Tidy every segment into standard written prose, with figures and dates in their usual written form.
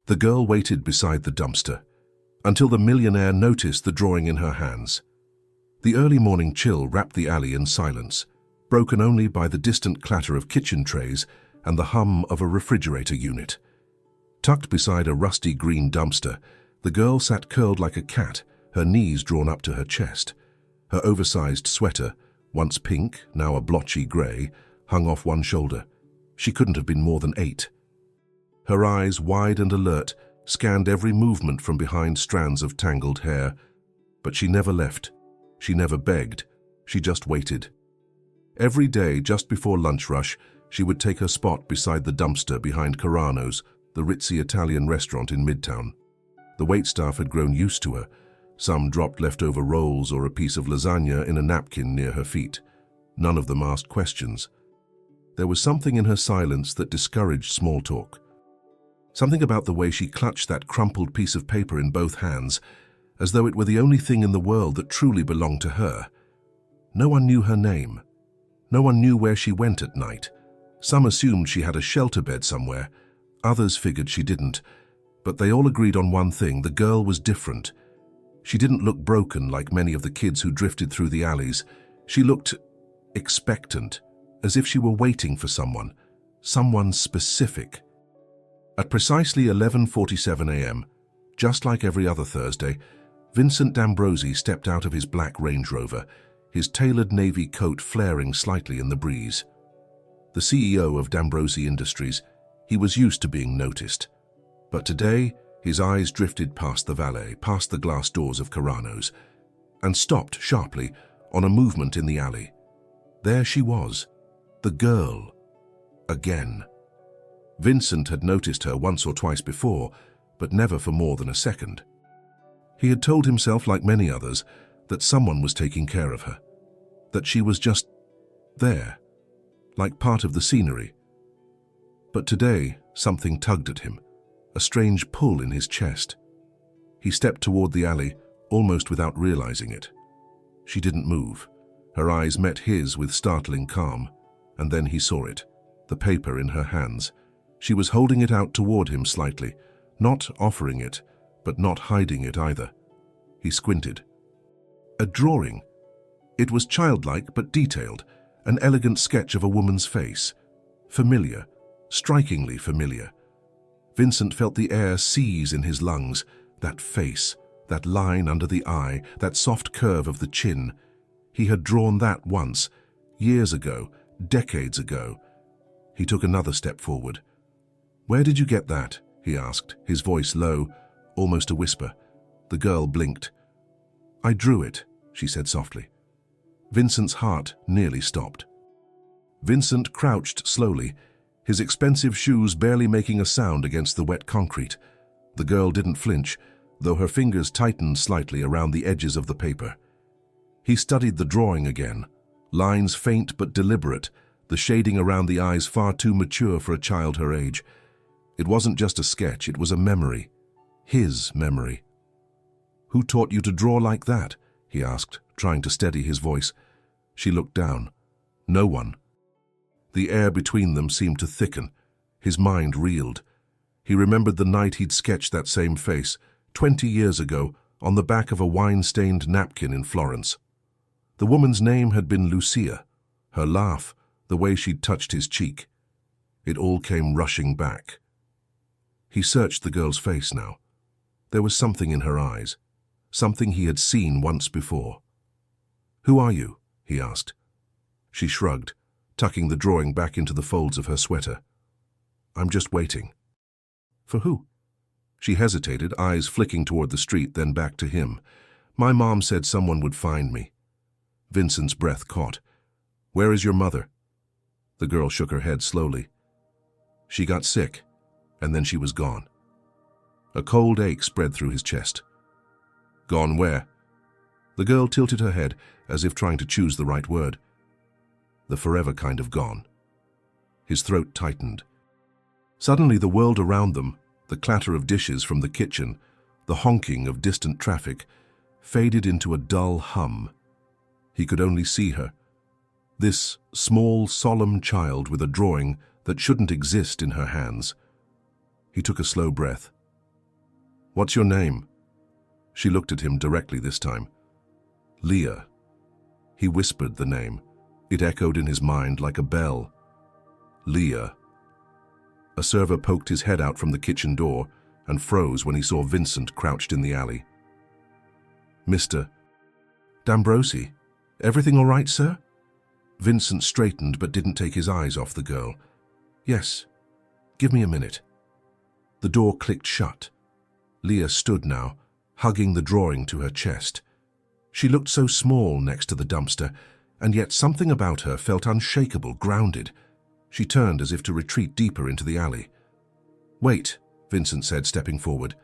The girl waited beside the dumpster until the millionaire noticed the drawing in her hands. The early morning chill wrapped the alley in silence, broken only by the distant clatter of kitchen trays and the hum of a refrigerator unit. Tucked beside a rusty green dumpster, the girl sat curled like a cat, her knees drawn up to her chest. Her oversized sweater, once pink, now a blotchy grey, hung off one shoulder. She couldn't have been more than 8. Her eyes, wide and alert, scanned every movement from behind strands of tangled hair. But she never left. She never begged. She just waited. Every day, just before lunch rush, she would take her spot beside the dumpster behind Carano's, the ritzy Italian restaurant in Midtown. The waitstaff had grown used to her. Some dropped leftover rolls or a piece of lasagna in a napkin near her feet. None of them asked questions. There was something in her silence that discouraged small talk. Something about the way she clutched that crumpled piece of paper in both hands, as though it were the only thing in the world that truly belonged to her. No one knew her name. No one knew where she went at night. Some assumed she had a shelter bed somewhere. Others figured she didn't. But they all agreed on one thing: the girl was different. She didn't look broken like many of the kids who drifted through the alleys. She looked expectant, as if she were waiting for someone specific. At precisely 11:47 a.m., just like every other Thursday, Vincent D'Ambrosi stepped out of his black Range Rover, his tailored navy coat flaring slightly in the breeze. The CEO of D'Ambrosi Industries, he was used to being noticed. But today, his eyes drifted past the valet, past the glass doors of Carano's, and stopped sharply on a movement in the alley. There she was, the girl, again. Vincent had noticed her once or twice before, but never for more than a second. He had told himself, like many others, that someone was taking care of her, that she was just there, like part of the scenery. But today, something tugged at him, a strange pull in his chest. He stepped toward the alley, almost without realizing it. She didn't move. Her eyes met his with startling calm, and then he saw it, the paper in her hands. She was holding it out toward him slightly, not offering it, but not hiding it either. He squinted. A drawing. It was childlike but detailed, an elegant sketch of a woman's face. Familiar, strikingly familiar. Vincent felt the air seize in his lungs, that face, that line under the eye, that soft curve of the chin. He had drawn that once, years ago, decades ago. He took another step forward. "Where did you get that?" he asked, his voice low, almost a whisper. The girl blinked. "I drew it," she said softly. Vincent's heart nearly stopped. Vincent crouched slowly, his expensive shoes barely making a sound against the wet concrete. The girl didn't flinch, though her fingers tightened slightly around the edges of the paper. He studied the drawing again, lines faint but deliberate, the shading around the eyes far too mature for a child her age. It wasn't just a sketch, it was a memory. His memory. "Who taught you to draw like that?" he asked, trying to steady his voice. She looked down. No one. The air between them seemed to thicken. His mind reeled. He remembered the night he'd sketched that same face, 20 years ago, on the back of a wine-stained napkin in Florence. The woman's name had been Lucia. Her laugh, the way she'd touched his cheek. It all came rushing back. He searched the girl's face now. There was something in her eyes, something he had seen once before. "Who are you?" he asked. She shrugged, tucking the drawing back into the folds of her sweater. "I'm just waiting." "For who?" She hesitated, eyes flicking toward the street, then back to him. "My mom said someone would find me." Vincent's breath caught. "Where is your mother?" The girl shook her head slowly. "She got sick, and then she was gone." A cold ache spread through his chest. "Gone where?" The girl tilted her head, as if trying to choose the right word. "The forever kind of gone." His throat tightened. Suddenly the world around them, the clatter of dishes from the kitchen, the honking of distant traffic, faded into a dull hum. He could only see her. This small, solemn child with a drawing that shouldn't exist in her hands. He took a slow breath. What's your name? She looked at him directly this time. Leah. He whispered the name. It echoed in his mind like a bell. Leah. A server poked his head out from the kitchen door and froze when he saw Vincent crouched in the alley. Mr. D'Ambrosi, everything all right, sir? Vincent straightened but didn't take his eyes off the girl. Yes. Give me a minute. The door clicked shut. Leah stood now, hugging the drawing to her chest. She looked so small next to the dumpster, and yet something about her felt unshakable, grounded. She turned as if to retreat deeper into the alley. Wait, Vincent said, stepping forward.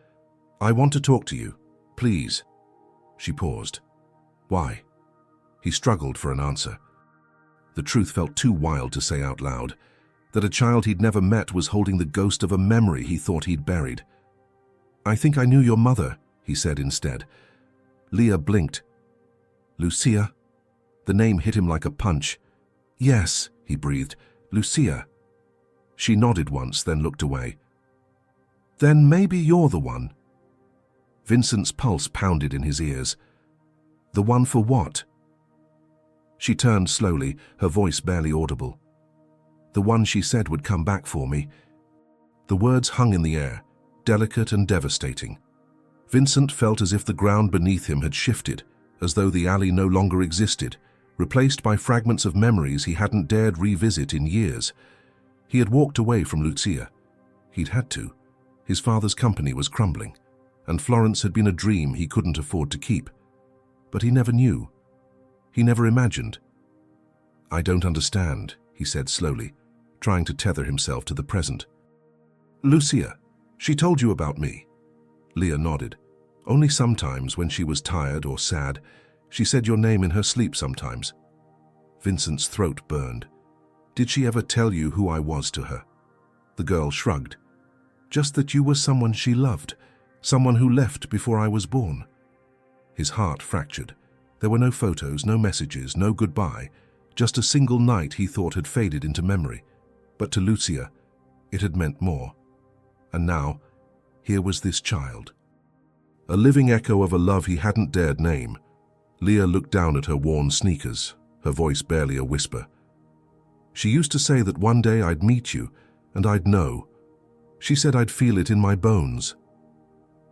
I want to talk to you, please. She paused. Why? He struggled for an answer. The truth felt too wild to say out loud, that a child he'd never met was holding the ghost of a memory he thought he'd buried. I think I knew your mother, he said instead. Leah blinked. Lucia? The name hit him like a punch. Yes, he breathed. Lucia. She nodded once, then looked away. Then maybe you're the one. Vincent's pulse pounded in his ears. The one for what? She turned slowly, her voice barely audible. The one she said would come back for me. The words hung in the air, delicate and devastating. Vincent felt as if the ground beneath him had shifted, as though the alley no longer existed, replaced by fragments of memories he hadn't dared revisit in years. He had walked away from Lucia. He'd had to. His father's company was crumbling, and Florence had been a dream he couldn't afford to keep. But he never knew. He never imagined. I don't understand, he said slowly, trying to tether himself to the present. Lucia, she told you about me. Leah nodded. Only sometimes, when she was tired or sad, she said your name in her sleep sometimes. Vincent's throat burned. Did she ever tell you who I was to her? The girl shrugged. Just that you were someone she loved, someone who left before I was born. His heart fractured. There were no photos, no messages, no goodbye, just a single night he thought had faded into memory. But to Lucia, it had meant more. And now, here was this child. A living echo of a love he hadn't dared name. Leah looked down at her worn sneakers, her voice barely a whisper. She used to say that one day I'd meet you, and I'd know. She said I'd feel it in my bones.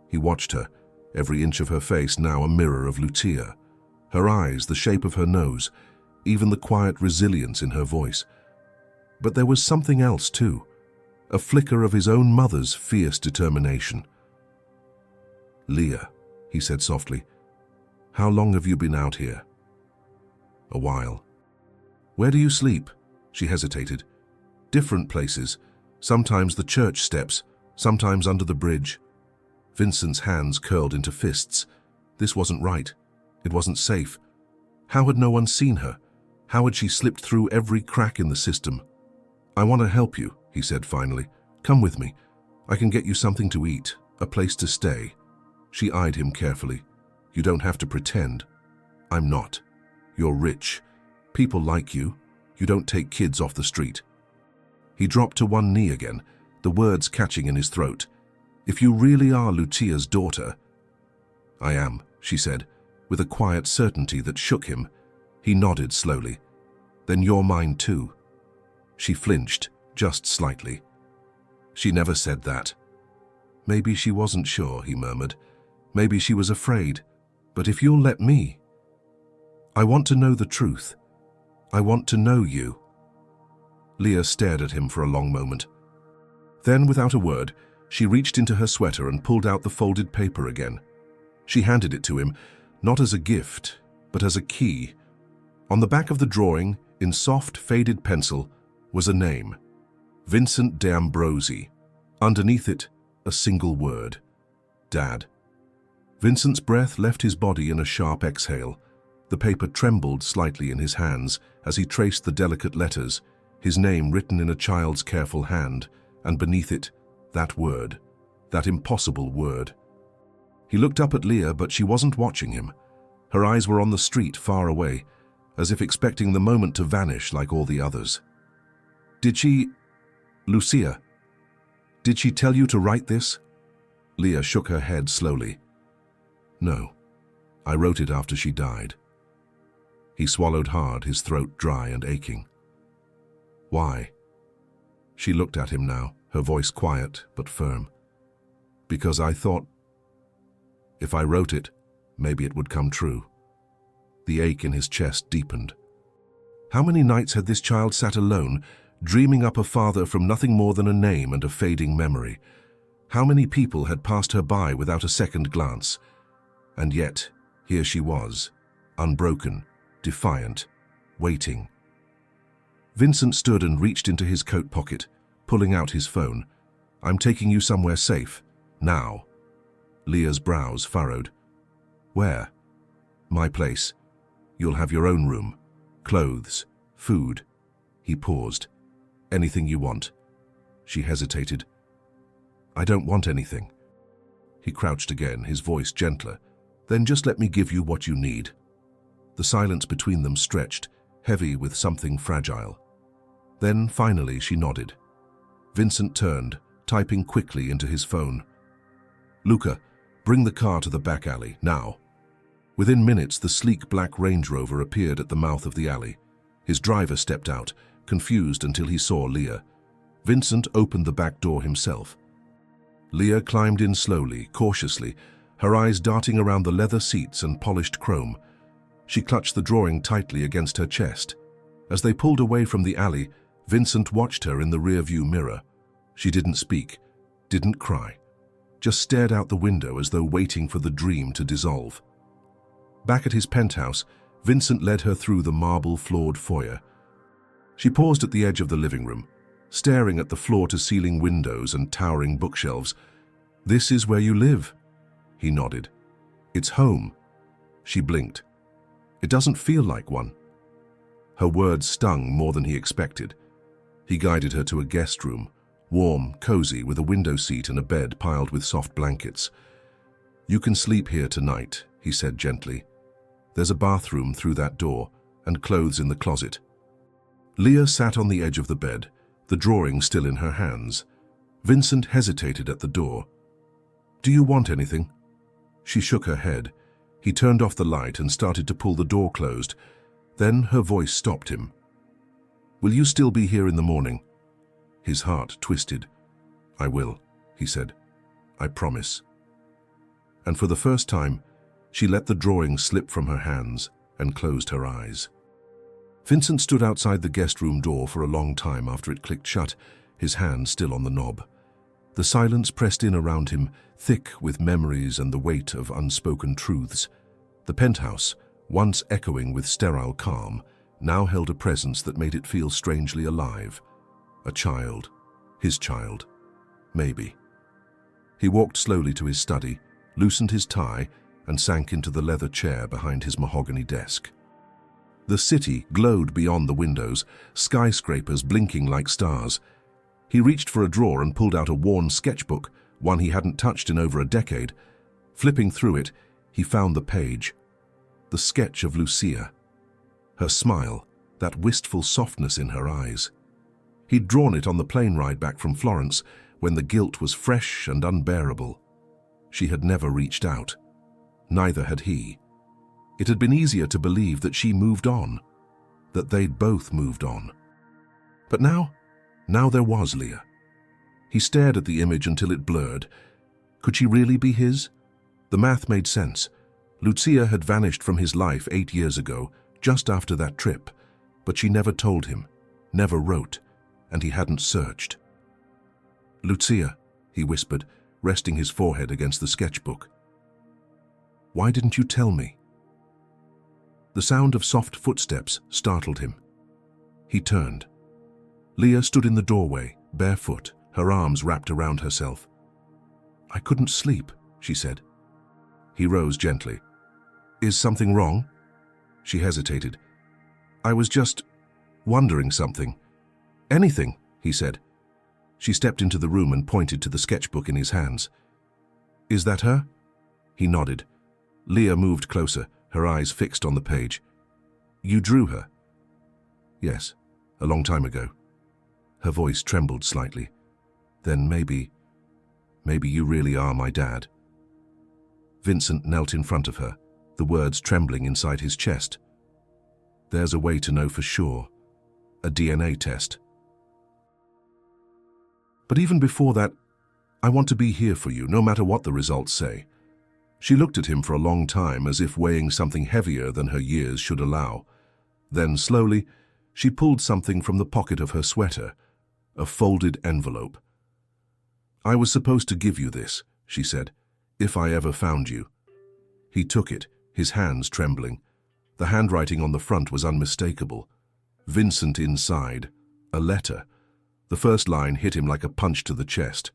He watched her, every inch of her face now a mirror of Lucia. Her eyes, the shape of her nose, even the quiet resilience in her voice. But there was something else too, a flicker of his own mother's fierce determination. Leah, he said softly, how long have you been out here? A while. Where do you sleep? She hesitated. Different places, sometimes the church steps, sometimes under the bridge. Vincent's hands curled into fists. This wasn't right. It wasn't safe. How had no one seen her? How had she slipped through every crack in the system? I want to help you, he said finally. Come with me. I can get you something to eat, a place to stay. She eyed him carefully. You don't have to pretend. I'm not. You're rich. People like you. You don't take kids off the street. He dropped to one knee again, the words catching in his throat. If you really are Lucia's daughter. I am, she said, with a quiet certainty that shook him. He nodded slowly. Then you're mine too. She flinched, just slightly. She never said that. Maybe she wasn't sure, he murmured. Maybe she was afraid. But if you'll let me. I want to know the truth. I want to know you. Leah stared at him for a long moment. Then, without a word, she reached into her sweater and pulled out the folded paper again. She handed it to him, not as a gift, but as a key. On the back of the drawing, in soft, faded pencil, was a name. Vincent D'Ambrosi. Underneath it, a single word. Dad. Vincent's breath left his body in a sharp exhale. The paper trembled slightly in his hands as he traced the delicate letters, his name written in a child's careful hand, and beneath it, that word, that impossible word. He looked up at Leah, but she wasn't watching him. Her eyes were on the street far away, as if expecting the moment to vanish like all the others. Did she... Lucia, did she tell you to write this? Leah shook her head slowly. No, I wrote it after she died. He swallowed hard, his throat dry and aching. Why? She looked at him now, her voice quiet but firm. Because I thought, if I wrote it, maybe it would come true. The ache in his chest deepened. How many nights had this child sat alone, dreaming up a father from nothing more than a name and a fading memory? How many people had passed her by without a second glance? And yet, here she was, unbroken, defiant, waiting. Vincent stood and reached into his coat pocket, pulling out his phone. I'm taking you somewhere safe, now. Leah's brows furrowed. Where? My place. You'll have your own room. Clothes, food. He paused. Anything you want. She hesitated. I don't want anything. He crouched again, his voice gentler. Then just let me give you what you need. The silence between them stretched, heavy with something fragile. Then, finally, she nodded. Vincent turned, typing quickly into his phone. Luca, bring the car to the back alley, now. Within minutes, the sleek black Range Rover appeared at the mouth of the alley. His driver stepped out, confused until he saw Leah. Vincent opened the back door himself. Leah climbed in slowly, cautiously, her eyes darting around the leather seats and polished chrome. She clutched the drawing tightly against her chest. As they pulled away from the alley, Vincent watched her in the rearview mirror. She didn't speak, didn't cry, just stared out the window as though waiting for the dream to dissolve. Back at his penthouse, Vincent led her through the marble-floored foyer. She paused at the edge of the living room, staring at the floor-to-ceiling windows and towering bookshelves. This is where you live? He nodded. It's home. She blinked. It doesn't feel like one. Her words stung more than he expected. He guided her to a guest room, warm, cozy, with a window seat and a bed piled with soft blankets. You can sleep here tonight, he said gently. There's a bathroom through that door and clothes in the closet. Leah sat on the edge of the bed, the drawing still in her hands. Vincent hesitated at the door. Do you want anything? She shook her head. He turned off the light and started to pull the door closed. Then her voice stopped him. Will you still be here in the morning? His heart twisted. I will, he said. I promise. And for the first time, she let the drawing slip from her hands and closed her eyes. Vincent stood outside the guest room door for a long time after it clicked shut, his hand still on the knob. The silence pressed in around him, thick with memories and the weight of unspoken truths. The penthouse, once echoing with sterile calm, now held a presence that made it feel strangely alive. A child. His child. Maybe. He walked slowly to his study, loosened his tie, and sank into the leather chair behind his mahogany desk. The city glowed beyond the windows, skyscrapers blinking like stars. He reached for a drawer and pulled out a worn sketchbook, one he hadn't touched in over a decade. Flipping through it, he found the page. The sketch of Lucia. Her smile, that wistful softness in her eyes. He'd drawn it on the plane ride back from Florence, when the guilt was fresh and unbearable. She had never reached out. Neither had he. It had been easier to believe that she moved on, that they'd both moved on. But now there was Leah. He stared at the image until it blurred. Could she really be his? The math made sense. Lucia had vanished from his life 8 years ago, just after that trip, but she never told him, never wrote, and he hadn't searched. Lucia, he whispered, resting his forehead against the sketchbook. Why didn't you tell me? The sound of soft footsteps startled him. He turned. Leah stood in the doorway, barefoot, her arms wrapped around herself. I couldn't sleep, she said. He rose gently. Is something wrong? She hesitated. I was just wondering something. Anything, he said. She stepped into the room and pointed to the sketchbook in his hands. Is that her? He nodded. Leah moved closer, her eyes fixed on the page. You drew her? Yes, a long time ago. Her voice trembled slightly. Then maybe Maybe you really are my dad." Vincent knelt in front of her, the words trembling inside his chest. "There's a way to know for sure. A DNA test. But even before that, I want to be here for you, no matter what the results say." She looked at him for a long time, as if weighing something heavier than her years should allow. Then, slowly, she pulled something from the pocket of her sweater, a folded envelope. "I was supposed to give you this," she said, "if I ever found you." He took it, his hands trembling. The handwriting on the front was unmistakable. Vincent inside. A letter. The first line hit him like a punch to the chest.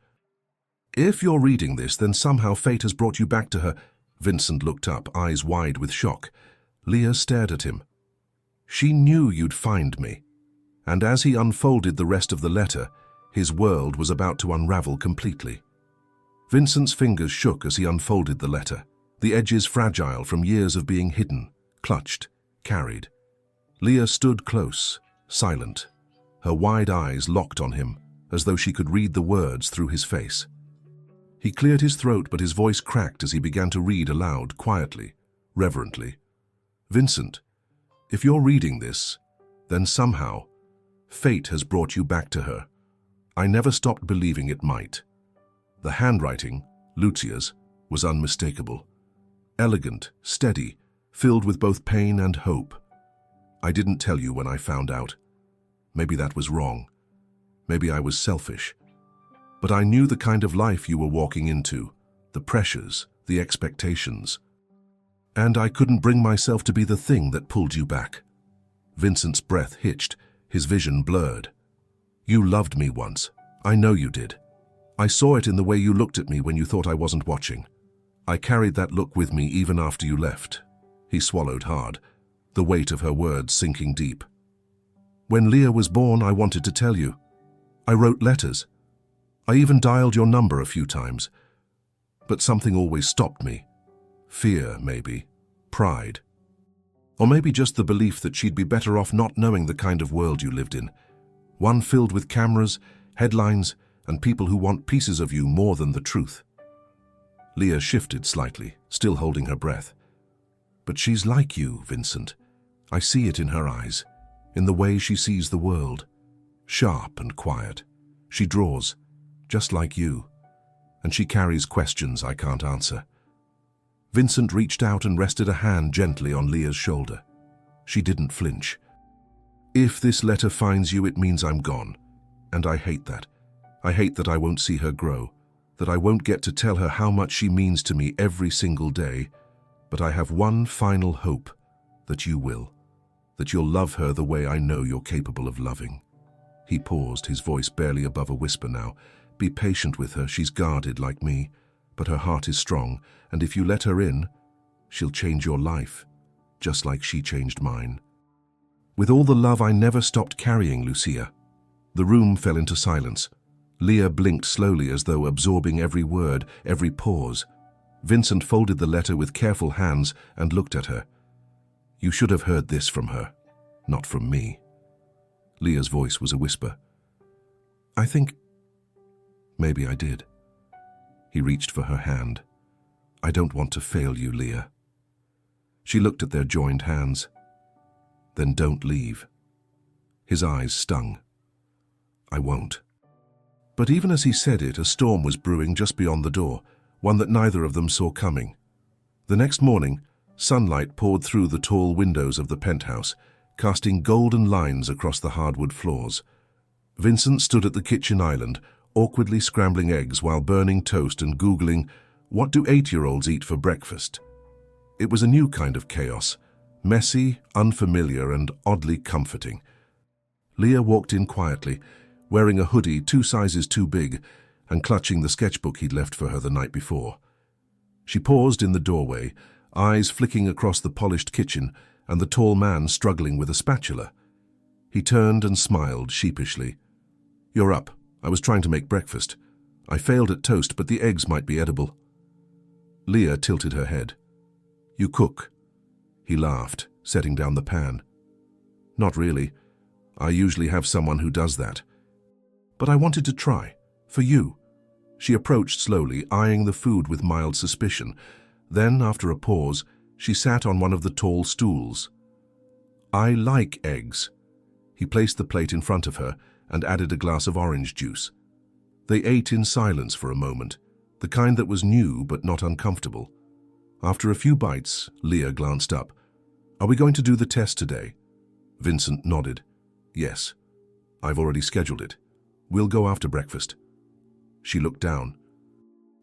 "If you're reading this, then somehow fate has brought you back to her." Vincent looked up, eyes wide with shock. Leah stared at him. "She knew you'd find me." And as he unfolded the rest of the letter, his world was about to unravel completely. Vincent's fingers shook as he unfolded the letter, the edges fragile from years of being hidden, clutched, carried. Leah stood close, silent, her wide eyes locked on him, as though she could read the words through his face. He cleared his throat, but his voice cracked as he began to read aloud, quietly, reverently. "Vincent, if you're reading this, then somehow, fate has brought you back to her. I never stopped believing it might." The handwriting, Lucia's, was unmistakable. Elegant, steady, filled with both pain and hope. "I didn't tell you when I found out. Maybe that was wrong. Maybe I was selfish. But I knew the kind of life you were walking into, the pressures, the expectations. And I couldn't bring myself to be the thing that pulled you back." Vincent's breath hitched, his vision blurred. "You loved me once. I know you did. I saw it in the way you looked at me when you thought I wasn't watching. I carried that look with me even after you left." He swallowed hard, the weight of her words sinking deep. "When Leah was born, I wanted to tell you. I wrote letters. I even dialed your number a few times. But something always stopped me. Fear, maybe. Pride. Or maybe just the belief that she'd be better off not knowing the kind of world you lived in. One filled with cameras, headlines, and people who want pieces of you more than the truth." Leah shifted slightly, still holding her breath. "But she's like you, Vincent. I see it in her eyes, in the way she sees the world. Sharp and quiet. She draws, just like you. And she carries questions I can't answer." Vincent reached out and rested a hand gently on Leah's shoulder. She didn't flinch. "If this letter finds you, it means I'm gone. And I hate that. I hate that I won't see her grow, that I won't get to tell her how much she means to me every single day. But I have one final hope, that you will. That you'll love her the way I know you're capable of loving." He paused, his voice barely above a whisper now. "Be patient with her, she's guarded like me. But her heart is strong, and if you let her in, she'll change your life, just like she changed mine." "With all the love I never stopped carrying, Lucia." The room fell into silence. Leah blinked slowly as though absorbing every word, every pause. Vincent folded the letter with careful hands and looked at her. "You should have heard this from her, not from me." Leah's voice was a whisper. "I think maybe I did." He reached for her hand. "I don't want to fail you, Leah." She looked at their joined hands. "Then don't leave." His eyes stung. "I won't." But even as he said it, a storm was brewing just beyond the door, one that neither of them saw coming. The next morning, sunlight poured through the tall windows of the penthouse, casting golden lines across the hardwood floors. Vincent stood at the kitchen island, awkwardly scrambling eggs while burning toast and Googling, "What do 8-year-olds eat for breakfast?" It was a new kind of chaos, messy, unfamiliar, and oddly comforting. Leah walked in quietly, wearing a hoodie 2 sizes too big and clutching the sketchbook he'd left for her the night before. She paused in the doorway, eyes flicking across the polished kitchen and the tall man struggling with a spatula. He turned and smiled sheepishly. "You're up. I was trying to make breakfast. I failed at toast, but the eggs might be edible." Leah tilted her head. "You cook?" He laughed, setting down the pan. "Not really. I usually have someone who does that. But I wanted to try. For you. She approached slowly, eyeing the food with mild suspicion. Then, after a pause, she sat on one of the tall stools. "I like eggs." He placed the plate in front of her and added a glass of orange juice. They ate in silence for a moment, the kind that was new but not uncomfortable. After a few bites, Leah glanced up. "Are we going to do the test today?" Vincent nodded. "Yes. I've already scheduled it. We'll go after breakfast." She looked down.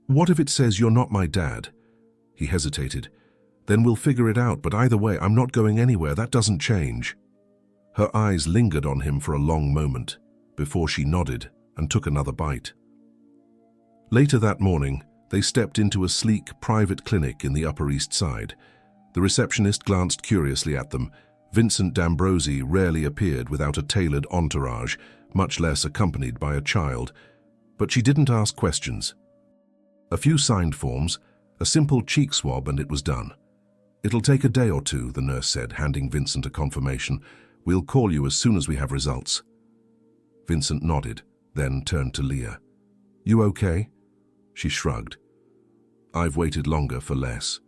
"What if it says you're not my dad?" He hesitated. "Then we'll figure it out, but either way, I'm not going anywhere. That doesn't change." Her eyes lingered on him for a long moment, before she nodded and took another bite. Later that morning, they stepped into a sleek, private clinic in the Upper East Side. The receptionist glanced curiously at them. Vincent D'Ambrosi rarely appeared without a tailored entourage, much less accompanied by a child. But she didn't ask questions. A few signed forms, a simple cheek swab, and it was done. "It'll take a day or two," the nurse said, handing Vincent a confirmation. "We'll call you as soon as we have results." Vincent nodded, then turned to Leah. "You okay?" She shrugged. "I've waited longer for less."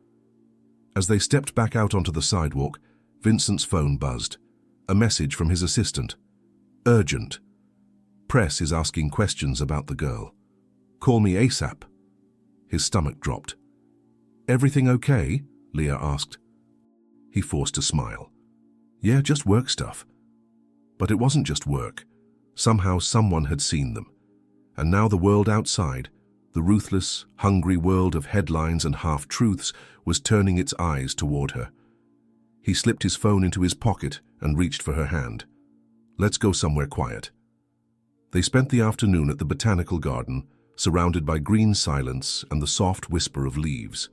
As they stepped back out onto the sidewalk, Vincent's phone buzzed. A message from his assistant. "Urgent. Press is asking questions about the girl. Call me ASAP." His stomach dropped. "Everything okay?" Leah asked. He forced a smile. "Yeah, just work stuff." But it wasn't just work. Somehow someone had seen them. And now the world outside, the ruthless, hungry world of headlines and half-truths, was turning its eyes toward her. He slipped his phone into his pocket and reached for her hand. "Let's go somewhere quiet." They spent the afternoon at the botanical garden, surrounded by green silence and the soft whisper of leaves.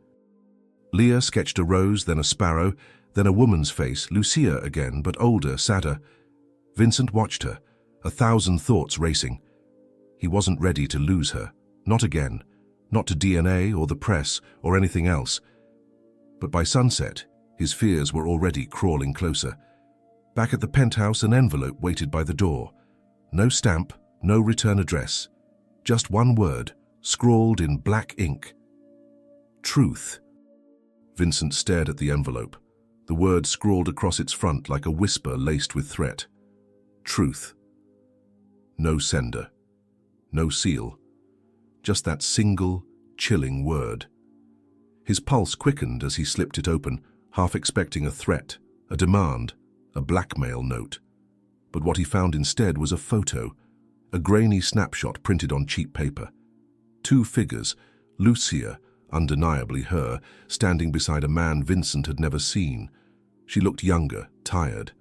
Leah sketched a rose, then a sparrow, then a woman's face, Lucia again, but older, sadder. Vincent watched her, 1,000 thoughts racing. He wasn't ready to lose her, not again, not to DNA or the press or anything else. But by sunset, his fears were already crawling closer. Back at the penthouse, an envelope waited by the door. No stamp, no return address. Just one word, scrawled in black ink. Truth. Vincent stared at the envelope, the word scrawled across its front like a whisper laced with threat. Truth. No sender. No seal. Just that single, chilling word. His pulse quickened as he slipped it open, half expecting a threat, a demand, a blackmail note. But what he found instead was a photo, a grainy snapshot printed on cheap paper. 2 figures, Lucia, undeniably her, standing beside a man Vincent had never seen. She looked younger, tired.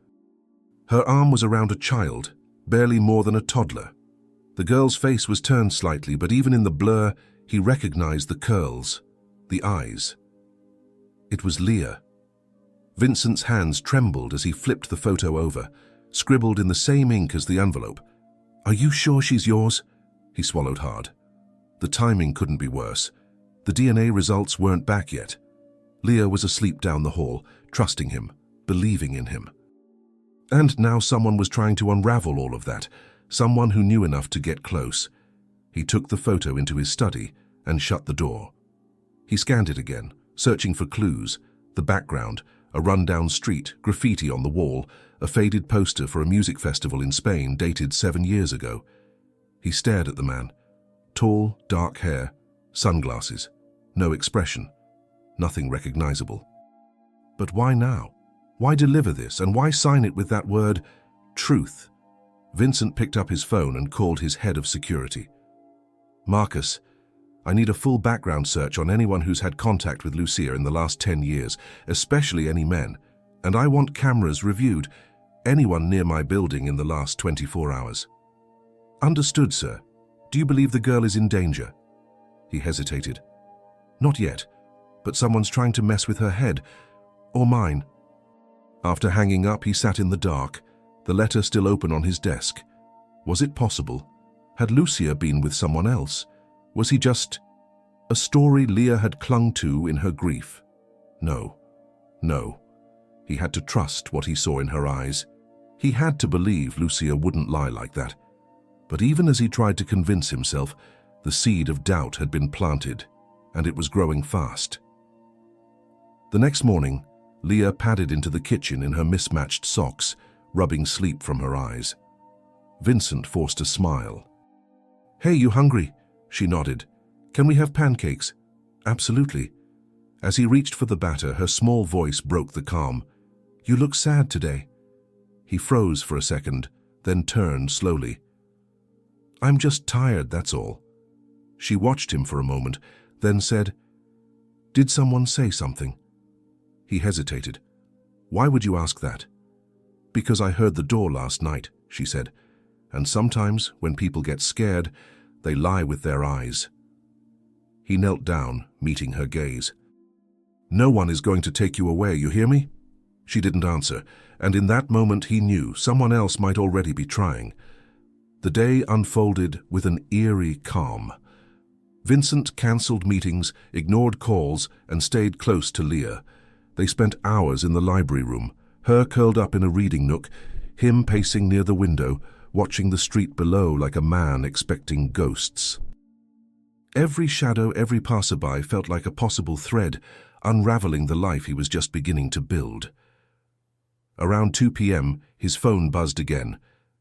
Her arm was around a child, barely more than a toddler. The girl's face was turned slightly, but even in the blur, he recognized the curls, the eyes. It was Leah. Vincent's hands trembled as he flipped the photo over, scribbled in the same ink as the envelope. "Are you sure she's yours?" He swallowed hard. The timing couldn't be worse. The DNA results weren't back yet. Leah was asleep down the hall, trusting him, believing in him. And now someone was trying to unravel all of that, someone who knew enough to get close. He took the photo into his study and shut the door. He scanned it again, searching for clues, the background, a rundown street, graffiti on the wall, a faded poster for a music festival in Spain dated 7 years ago. He stared at the man. Tall, dark hair, sunglasses, no expression, nothing recognizable. But why now? Why deliver this, and why sign it with that word, truth? Vincent picked up his phone and called his head of security. "Marcus, I need a full background search on anyone who's had contact with Lucia in the last 10 years, especially any men, and I want cameras reviewed, anyone near my building in the last 24 hours. "Understood, sir. Do you believe the girl is in danger?" He hesitated. "Not yet, but someone's trying to mess with her head, or mine." After hanging up, he sat in the dark, the letter still open on his desk. Was it possible? Had Lucia been with someone else? Was he just a story Leah had clung to in her grief? No. No. He had to trust what he saw in her eyes. He had to believe Lucia wouldn't lie like that. But even as he tried to convince himself, The seed of doubt had been planted, and it was growing fast. The next morning, Leah padded into the kitchen in her mismatched socks, rubbing sleep from her eyes. Vincent forced a smile. "Hey, you hungry?" She nodded. "Can we have pancakes?" "Absolutely." As he reached for the batter, her small voice broke the calm. "You look sad today." He froze for a second, then turned slowly. "I'm just tired, that's all." She watched him for a moment, then said, "Did someone say something?" He hesitated. "Why would you ask that?" "Because I heard the door last night," she said. "And sometimes, when people get scared, they lie with their eyes." He knelt down, meeting her gaze. "No one is going to take you away, you hear me?" She didn't answer, and in that moment he knew someone else might already be trying. The day unfolded with an eerie calm. Vincent cancelled meetings, ignored calls, and stayed close to Leah. They spent hours in the library room, her curled up in a reading nook, him pacing near the window, watching the street below like a man expecting ghosts. Every shadow, every passerby felt like a possible thread, unraveling the life he was just beginning to build. Around 2 p.m., his phone buzzed again.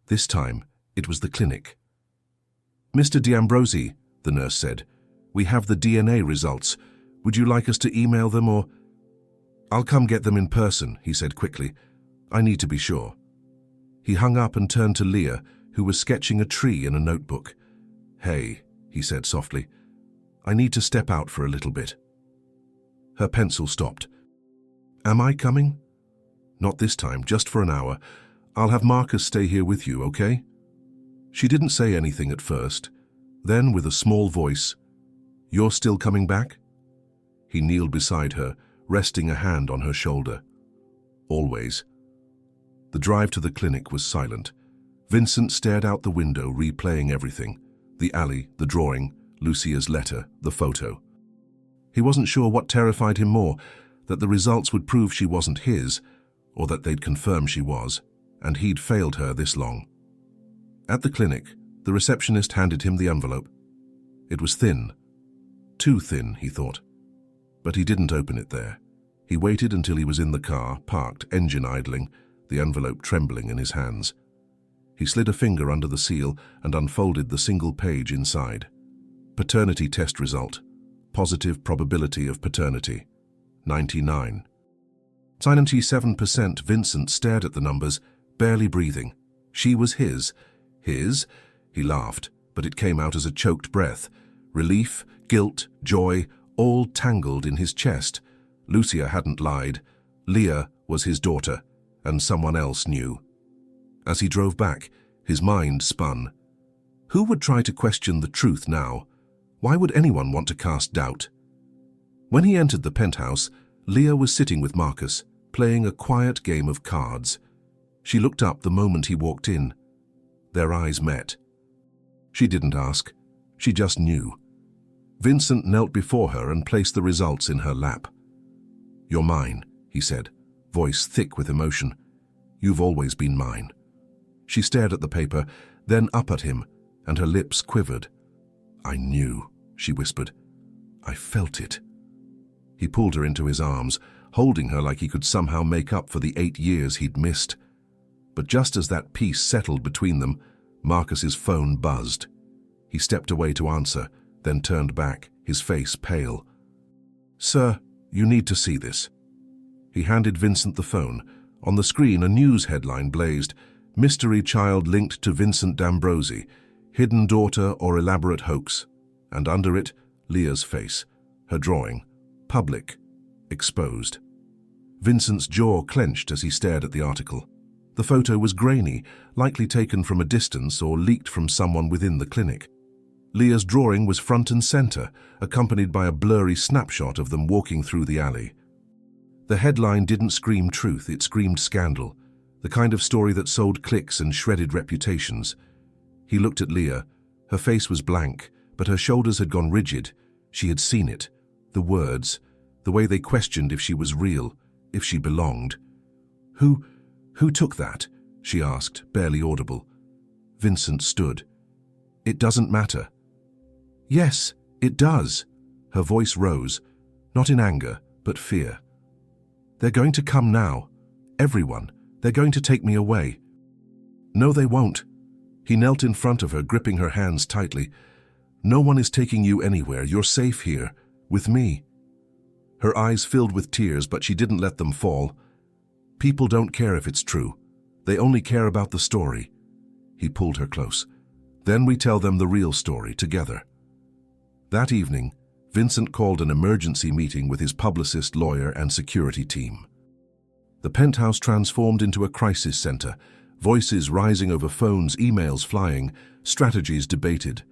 This time, it was the clinic. "Mr. D'Ambrosi," the nurse said, "we have the DNA results. Would you like us to email them or—" "I'll come get them in person," he said quickly. "I need to be sure." He hung up and turned to Leah, who was sketching a tree in a notebook. "Hey," he said softly, "I need to step out for a little bit." Her pencil stopped. "Am I coming?" "Not this time, just for an hour. I'll have Marcus stay here with you, okay?" She didn't say anything at first. Then, with a small voice, "You're still coming back?" He kneeled beside her, resting a hand on her shoulder. "Always." The drive to the clinic was silent. Vincent stared out the window, replaying everything. The alley, the drawing, Lucia's letter, the photo. He wasn't sure what terrified him more, that the results would prove she wasn't his, or that they'd confirm she was, and he'd failed her this long. At the clinic, the receptionist handed him the envelope. It was thin. Too thin, he thought. But he didn't open it there. He waited until he was in the car, parked, engine idling, the envelope trembling in his hands. He slid a finger under the seal and unfolded the single page inside. Paternity test result. Positive probability of paternity. 99. 97%. Vincent stared at the numbers, barely breathing. She was his. His? He laughed, but it came out as a choked breath. Relief, guilt, joy, all tangled in his chest. Lucia hadn't lied. Leah was his daughter, and someone else knew. As he drove back, his mind spun. Who would try to question the truth now? Why would anyone want to cast doubt? When he entered the penthouse, Leah was sitting with Marcus, playing a quiet game of cards. She looked up the moment he walked in. Their eyes met. She didn't ask. She just knew. Vincent knelt before her and placed the results in her lap. "You're mine," he said, voice thick with emotion. "You've always been mine." She stared at the paper, then up at him, and her lips quivered. "I knew," she whispered. "I felt it." He pulled her into his arms, holding her like he could somehow make up for the 8 years he'd missed. But just as that peace settled between them, Marcus's phone buzzed. He stepped away to answer, then turned back, his face pale. "Sir, you need to see this." He handed Vincent the phone. On the screen, a news headline blazed, "Mystery child linked to Vincent D'Ambrosi, hidden daughter or elaborate hoax." And under it, Leah's face, her drawing, public, exposed. Vincent's jaw clenched as he stared at the article. The photo was grainy, likely taken from a distance or leaked from someone within the clinic. Leah's drawing was front and center, accompanied by a blurry snapshot of them walking through the alley. The headline didn't scream truth, it screamed scandal, the kind of story that sold clicks and shredded reputations. He looked at Leah. Her face was blank, but her shoulders had gone rigid. She had seen it. The words, the way they questioned if she was real, if she belonged. Who took that?" she asked, barely audible. Vincent stood. "It doesn't matter." Yes, it does. Her voice rose, not in anger, but fear. They're going to come now. Everyone. They're going to take me away. No, they won't. He knelt in front of her, gripping her hands tightly. No one is taking you anywhere. You're safe here, with me. Her eyes filled with tears, but she didn't let them fall. People don't care if it's true. They only care about the story. He pulled her close. Then we tell them the real story together. That evening, Vincent called an emergency meeting with his publicist, lawyer, and security team. The penthouse transformed into a crisis center, voices rising over phones, emails flying, strategies debated.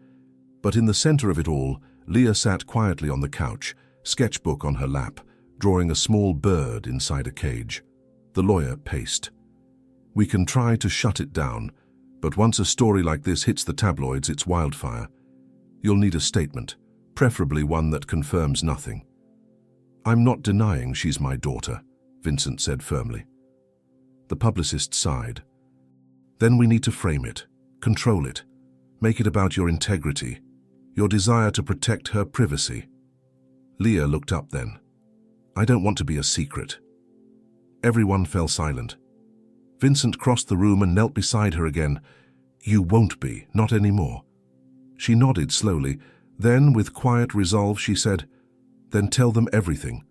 But in the center of it all, Leah sat quietly on the couch, sketchbook on her lap, drawing a small bird inside a cage. The lawyer paced. We can try to shut it down, but once a story like this hits the tabloids, it's wildfire. You'll need a statement, preferably one that confirms nothing. I'm not denying she's my daughter, Vincent said firmly. The publicist sighed. Then we need to frame it, control it, make it about your integrity, your desire to protect her privacy. Leah looked up then. I don't want to be a secret. Everyone fell silent. Vincent crossed the room and knelt beside her again. You won't be, not anymore. She nodded slowly. Then, with quiet resolve, she said, Then tell them everything.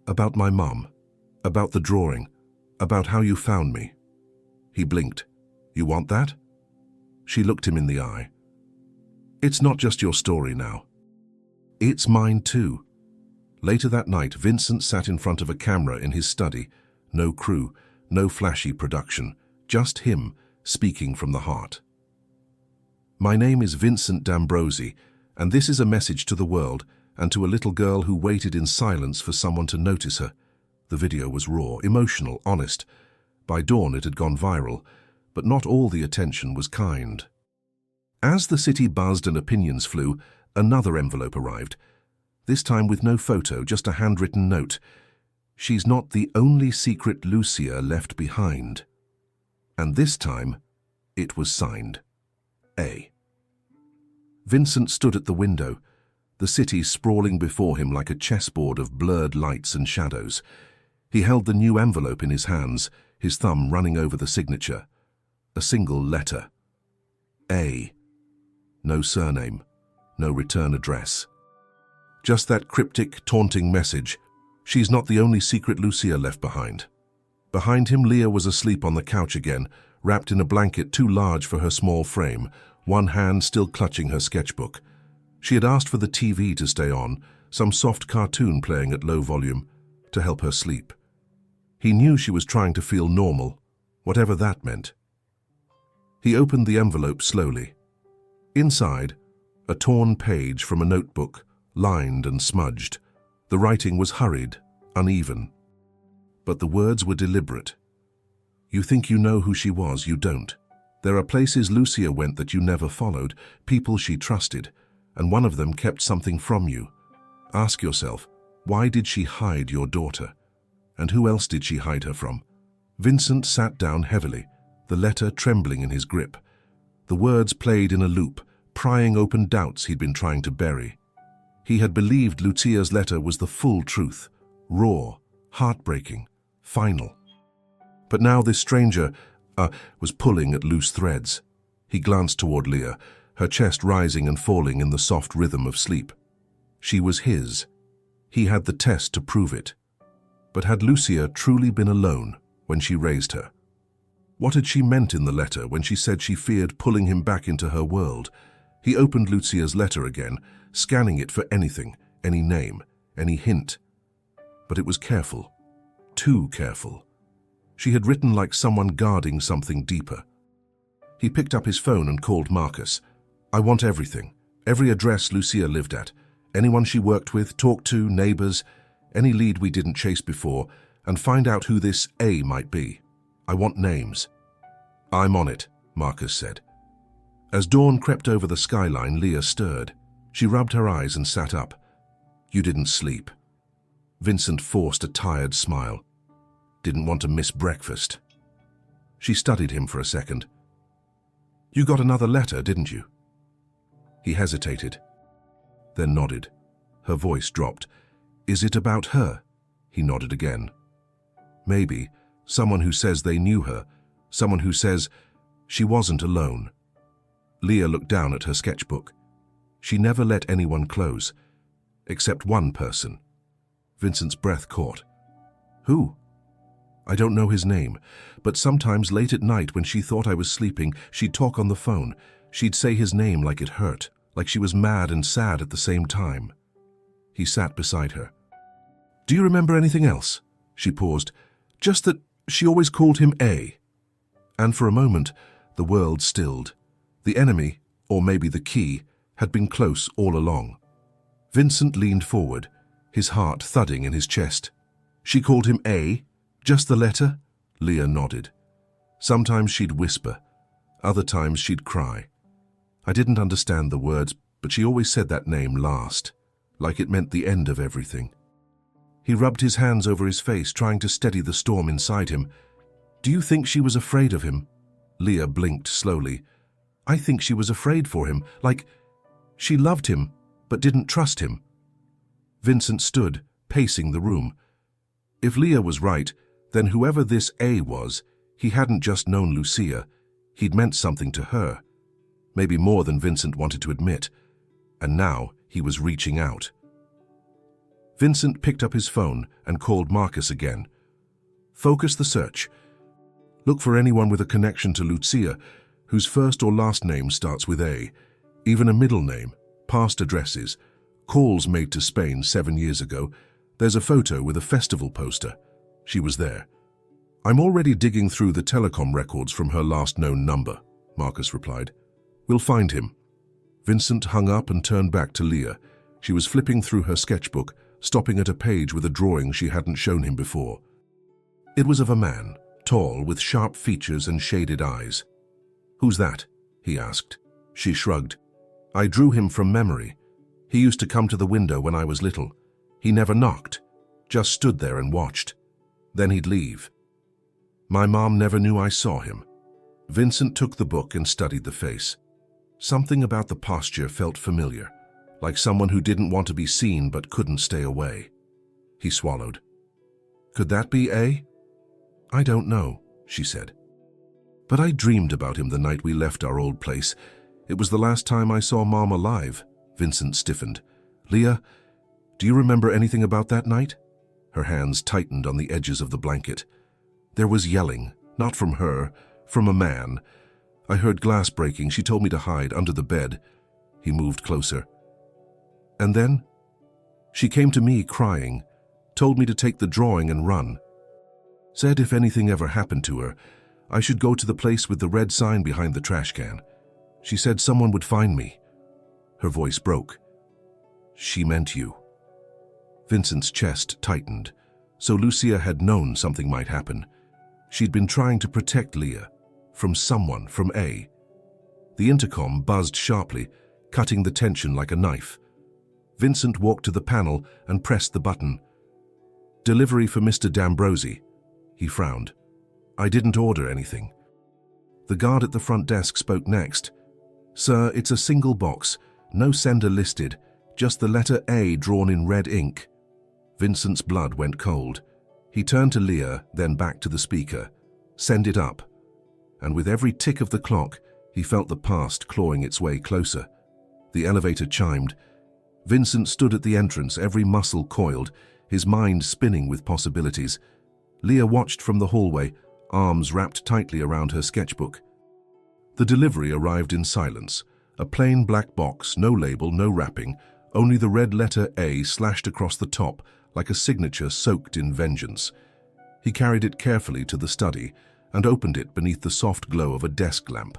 About my mom. About the drawing. About how you found me. He blinked. You want that? She looked him in the eye. It's not just your story now. It's mine too. Later that night, Vincent sat in front of a camera in his study. No crew, no flashy production, just him speaking from the heart. My name is Vincent D'Ambrosi, and this is a message to the world and to a little girl who waited in silence for someone to notice her. The video was raw, emotional, honest. By dawn it had gone viral, but not all the attention was kind. As the city buzzed and opinions flew, another envelope arrived. This time with no photo, just a handwritten note. She's not the only secret Lucia left behind. And this time, it was signed. A. Vincent stood at the window, the city sprawling before him like a chessboard of blurred lights and shadows. He held the new envelope in his hands, his thumb running over the signature. A single letter. A. No surname, no return address. Just that cryptic, taunting message. She's not the only secret Lucia left behind. Behind him, Leah was asleep on the couch again, wrapped in a blanket too large for her small frame, one hand still clutching her sketchbook. She had asked for the TV to stay on, some soft cartoon playing at low volume, to help her sleep. He knew she was trying to feel normal, whatever that meant. He opened the envelope slowly. Inside, a torn page from a notebook, lined and smudged. The writing was hurried, uneven. But the words were deliberate. You think you know who she was, you don't. There are places Lucia went that you never followed, people she trusted, and one of them kept something from you. Ask yourself, why did she hide your daughter? And who else did she hide her from? Vincent sat down heavily, the letter trembling in his grip. The words played in a loop, prying open doubts he'd been trying to bury. He had believed Lucia's letter was the full truth, raw, heartbreaking, final. But now this stranger was pulling at loose threads. He glanced toward Leah, her chest rising and falling in the soft rhythm of sleep. She was his. He had the test to prove it. But had Lucia truly been alone when she raised her? What had she meant in the letter when she said she feared pulling him back into her world? He opened Lucia's letter again, scanning it for anything, any name, any hint. But it was careful, too careful. She had written like someone guarding something deeper. He picked up his phone and called Marcus. I want everything, every address Lucia lived at, anyone she worked with, talked to, neighbors, any lead we didn't chase before, and find out who this A might be. I want names. I'm on it, Marcus said. As dawn crept over the skyline, Leah stirred. She rubbed her eyes and sat up. You didn't sleep. Vincent forced a tired smile. Didn't want to miss breakfast. She studied him for a second. You got another letter, didn't you? He hesitated. then nodded. Her voice dropped. "Is it about her?" He nodded again. "Maybe. Someone who says they knew her. Someone who says she wasn't alone." Leah looked down at her sketchbook. She never let anyone close, except one person. Vincent's breath caught. "Who?" "I don't know his name, but sometimes late at night when she thought I was sleeping, she'd talk on the phone. She'd say his name like it hurt, like she was mad and sad at the same time." He sat beside her. "Do you remember anything else?" She paused. "Just that she always called him A." And for a moment, the world stilled. The enemy, or maybe the key, had been close all along. Vincent leaned forward, his heart thudding in his chest. "She called him A? Just the letter?" Leah nodded. Sometimes she'd whisper. Other times she'd cry. I didn't understand the words, but she always said that name last, like it meant the end of everything. He rubbed his hands over his face, trying to steady the storm inside him. "Do you think she was afraid of him?" Leah blinked slowly. "I think she was afraid for him, like she loved him, but didn't trust him." Vincent stood, pacing the room. If Leah was right, then whoever this A was, he hadn't just known Lucia. He'd meant something to her. Maybe more than Vincent wanted to admit. And now he was reaching out. Vincent picked up his phone and called Marcus again. "Focus the search. Look for anyone with a connection to Lucia, whose first or last name starts with A, even a middle name, past addresses, calls made to Spain 7 years ago. There's a photo with a festival poster. She was there." "I'm already digging through the telecom records from her last known number," Marcus replied. "We'll find him." Vincent hung up and turned back to Leah. She was flipping through her sketchbook, stopping at a page with a drawing she hadn't shown him before. It was of a man, tall, with sharp features and shaded eyes. "Who's that?" he asked. She shrugged. "I drew him from memory. He used to come to the window when I was little. He never knocked, just stood there and watched. Then he'd leave. My mom never knew I saw him." Vincent took the book and studied the face. Something about the posture felt familiar, like someone who didn't want to be seen but couldn't stay away. He swallowed. "Could that be A?" "I don't know," she said. "But I dreamed about him the night we left our old place. It was the last time I saw Mom alive." Vincent stiffened. "Leah, do you remember anything about that night?" Her hands tightened on the edges of the blanket. "There was yelling, not from her, from a man. I heard glass breaking. She told me to hide under the bed." He moved closer. "And then? She came to me crying, told me to take the drawing and run. Said if anything ever happened to her, I should go to the place with the red sign behind the trash can. She said someone would find me." Her voice broke. "She meant you." Vincent's chest tightened. So Lucia had known something might happen. She'd been trying to protect Leah from someone, from A. The intercom buzzed sharply, cutting the tension like a knife. Vincent walked to the panel and pressed the button. "Delivery for Mr. D'Ambrosi." He frowned. "I didn't order anything." The guard at the front desk spoke next. "Sir, it's a single box, no sender listed, just the letter A drawn in red ink." Vincent's blood went cold. He turned to Leah, then back to the speaker. "Send it up." And with every tick of the clock, he felt the past clawing its way closer. The elevator chimed. Vincent stood at the entrance, every muscle coiled, his mind spinning with possibilities. Leah watched from the hallway, arms wrapped tightly around her sketchbook. The delivery arrived in silence. A plain black box, no label, no wrapping, only the red letter A slashed across the top, like a signature soaked in vengeance. He carried it carefully to the study and opened it beneath the soft glow of a desk lamp.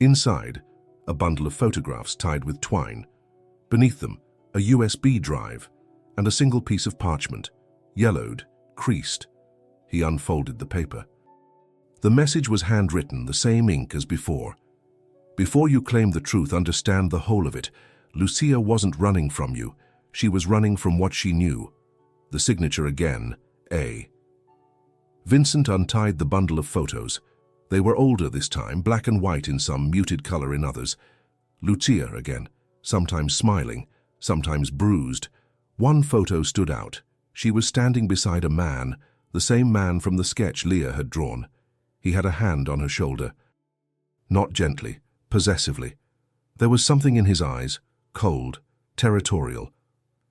Inside, a bundle of photographs tied with twine. Beneath them, a USB drive and a single piece of parchment, yellowed, creased. He unfolded the paper. The message was handwritten, the same ink as before. "Before you claim the truth, understand the whole of it. Lucia wasn't running from you. She was running from what she knew." The signature again, A. Vincent untied the bundle of photos. They were older this time, black and white in some, muted color in others. Lucia again, sometimes smiling, sometimes bruised. One photo stood out. She was standing beside a man, the same man from the sketch Leah had drawn. He had a hand on her shoulder. Not gently, possessively. There was something in his eyes, cold, territorial.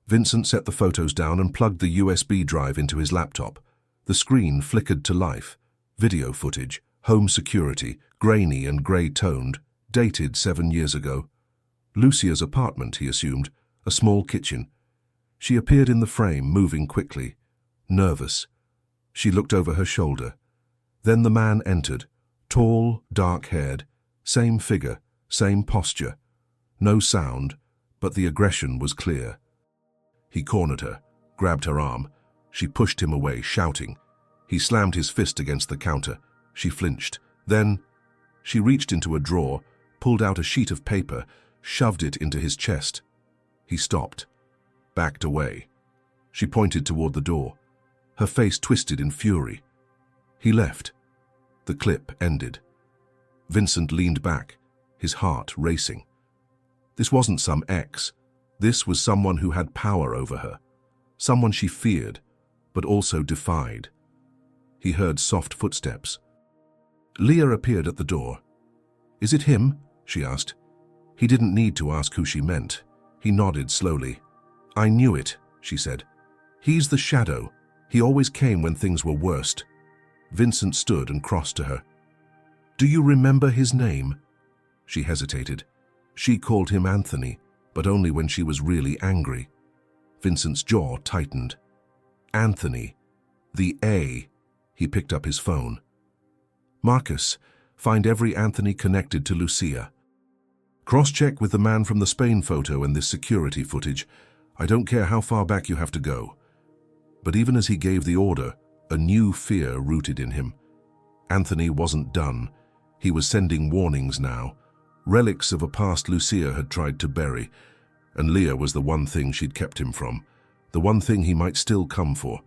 Vincent set the photos down and plugged the USB drive into his laptop. The screen flickered to life. Video footage, home security, grainy and grey-toned, dated 7 years ago. Lucia's apartment, he assumed, a small kitchen. She appeared in the frame, moving quickly, nervous. She looked over her shoulder. Then the man entered, tall, dark-haired, same figure, same posture. No sound, but the aggression was clear. He cornered her, grabbed her arm. She pushed him away, shouting. He slammed his fist against the counter. She flinched. Then, she reached into a drawer, pulled out a sheet of paper, shoved it into his chest. He stopped, backed away. She pointed toward the door. Her face twisted in fury. He left. The clip ended. Vincent leaned back, his heart racing. This wasn't some ex. This was someone who had power over her. Someone she feared, but also defied. He heard soft footsteps. Leah appeared at the door. "Is it him?" she asked. He didn't need to ask who she meant. He nodded slowly. "I knew it," she said. "He's the shadow. He always came when things were worst." Vincent stood and crossed to her. "Do you remember his name?" She hesitated. She called him Anthony, but only when she was really angry. Vincent's jaw tightened. Anthony. The A. He picked up his phone. "Marcus, find every Anthony connected to Lucia. Cross-check with the man from the Spain photo and this security footage. I don't care how far back you have to go." But even as he gave the order, a new fear rooted in him. Anthony wasn't done. He was sending warnings now. Relics of a past Lucia had tried to bury, and Leah was the one thing she'd kept him from, the one thing he might still come for.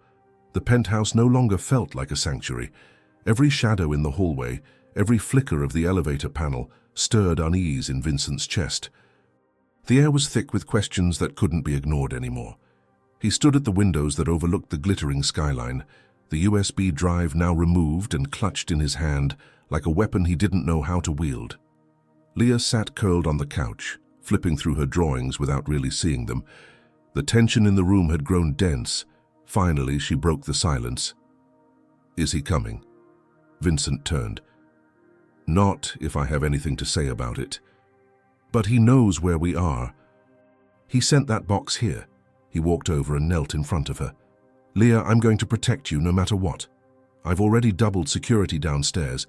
The penthouse no longer felt like a sanctuary. Every shadow in the hallway, every flicker of the elevator panel, stirred unease in Vincent's chest. The air was thick with questions that couldn't be ignored anymore. He stood at the windows that overlooked the glittering skyline, the USB drive now removed and clutched in his hand like a weapon he didn't know how to wield. Leah sat curled on the couch, flipping through her drawings without really seeing them. The tension in the room had grown dense. Finally, she broke the silence. "Is he coming?" Vincent turned. "Not if I have anything to say about it. But he knows where we are. He sent that box here." He walked over and knelt in front of her. "Leah, I'm going to protect you no matter what. I've already doubled security downstairs,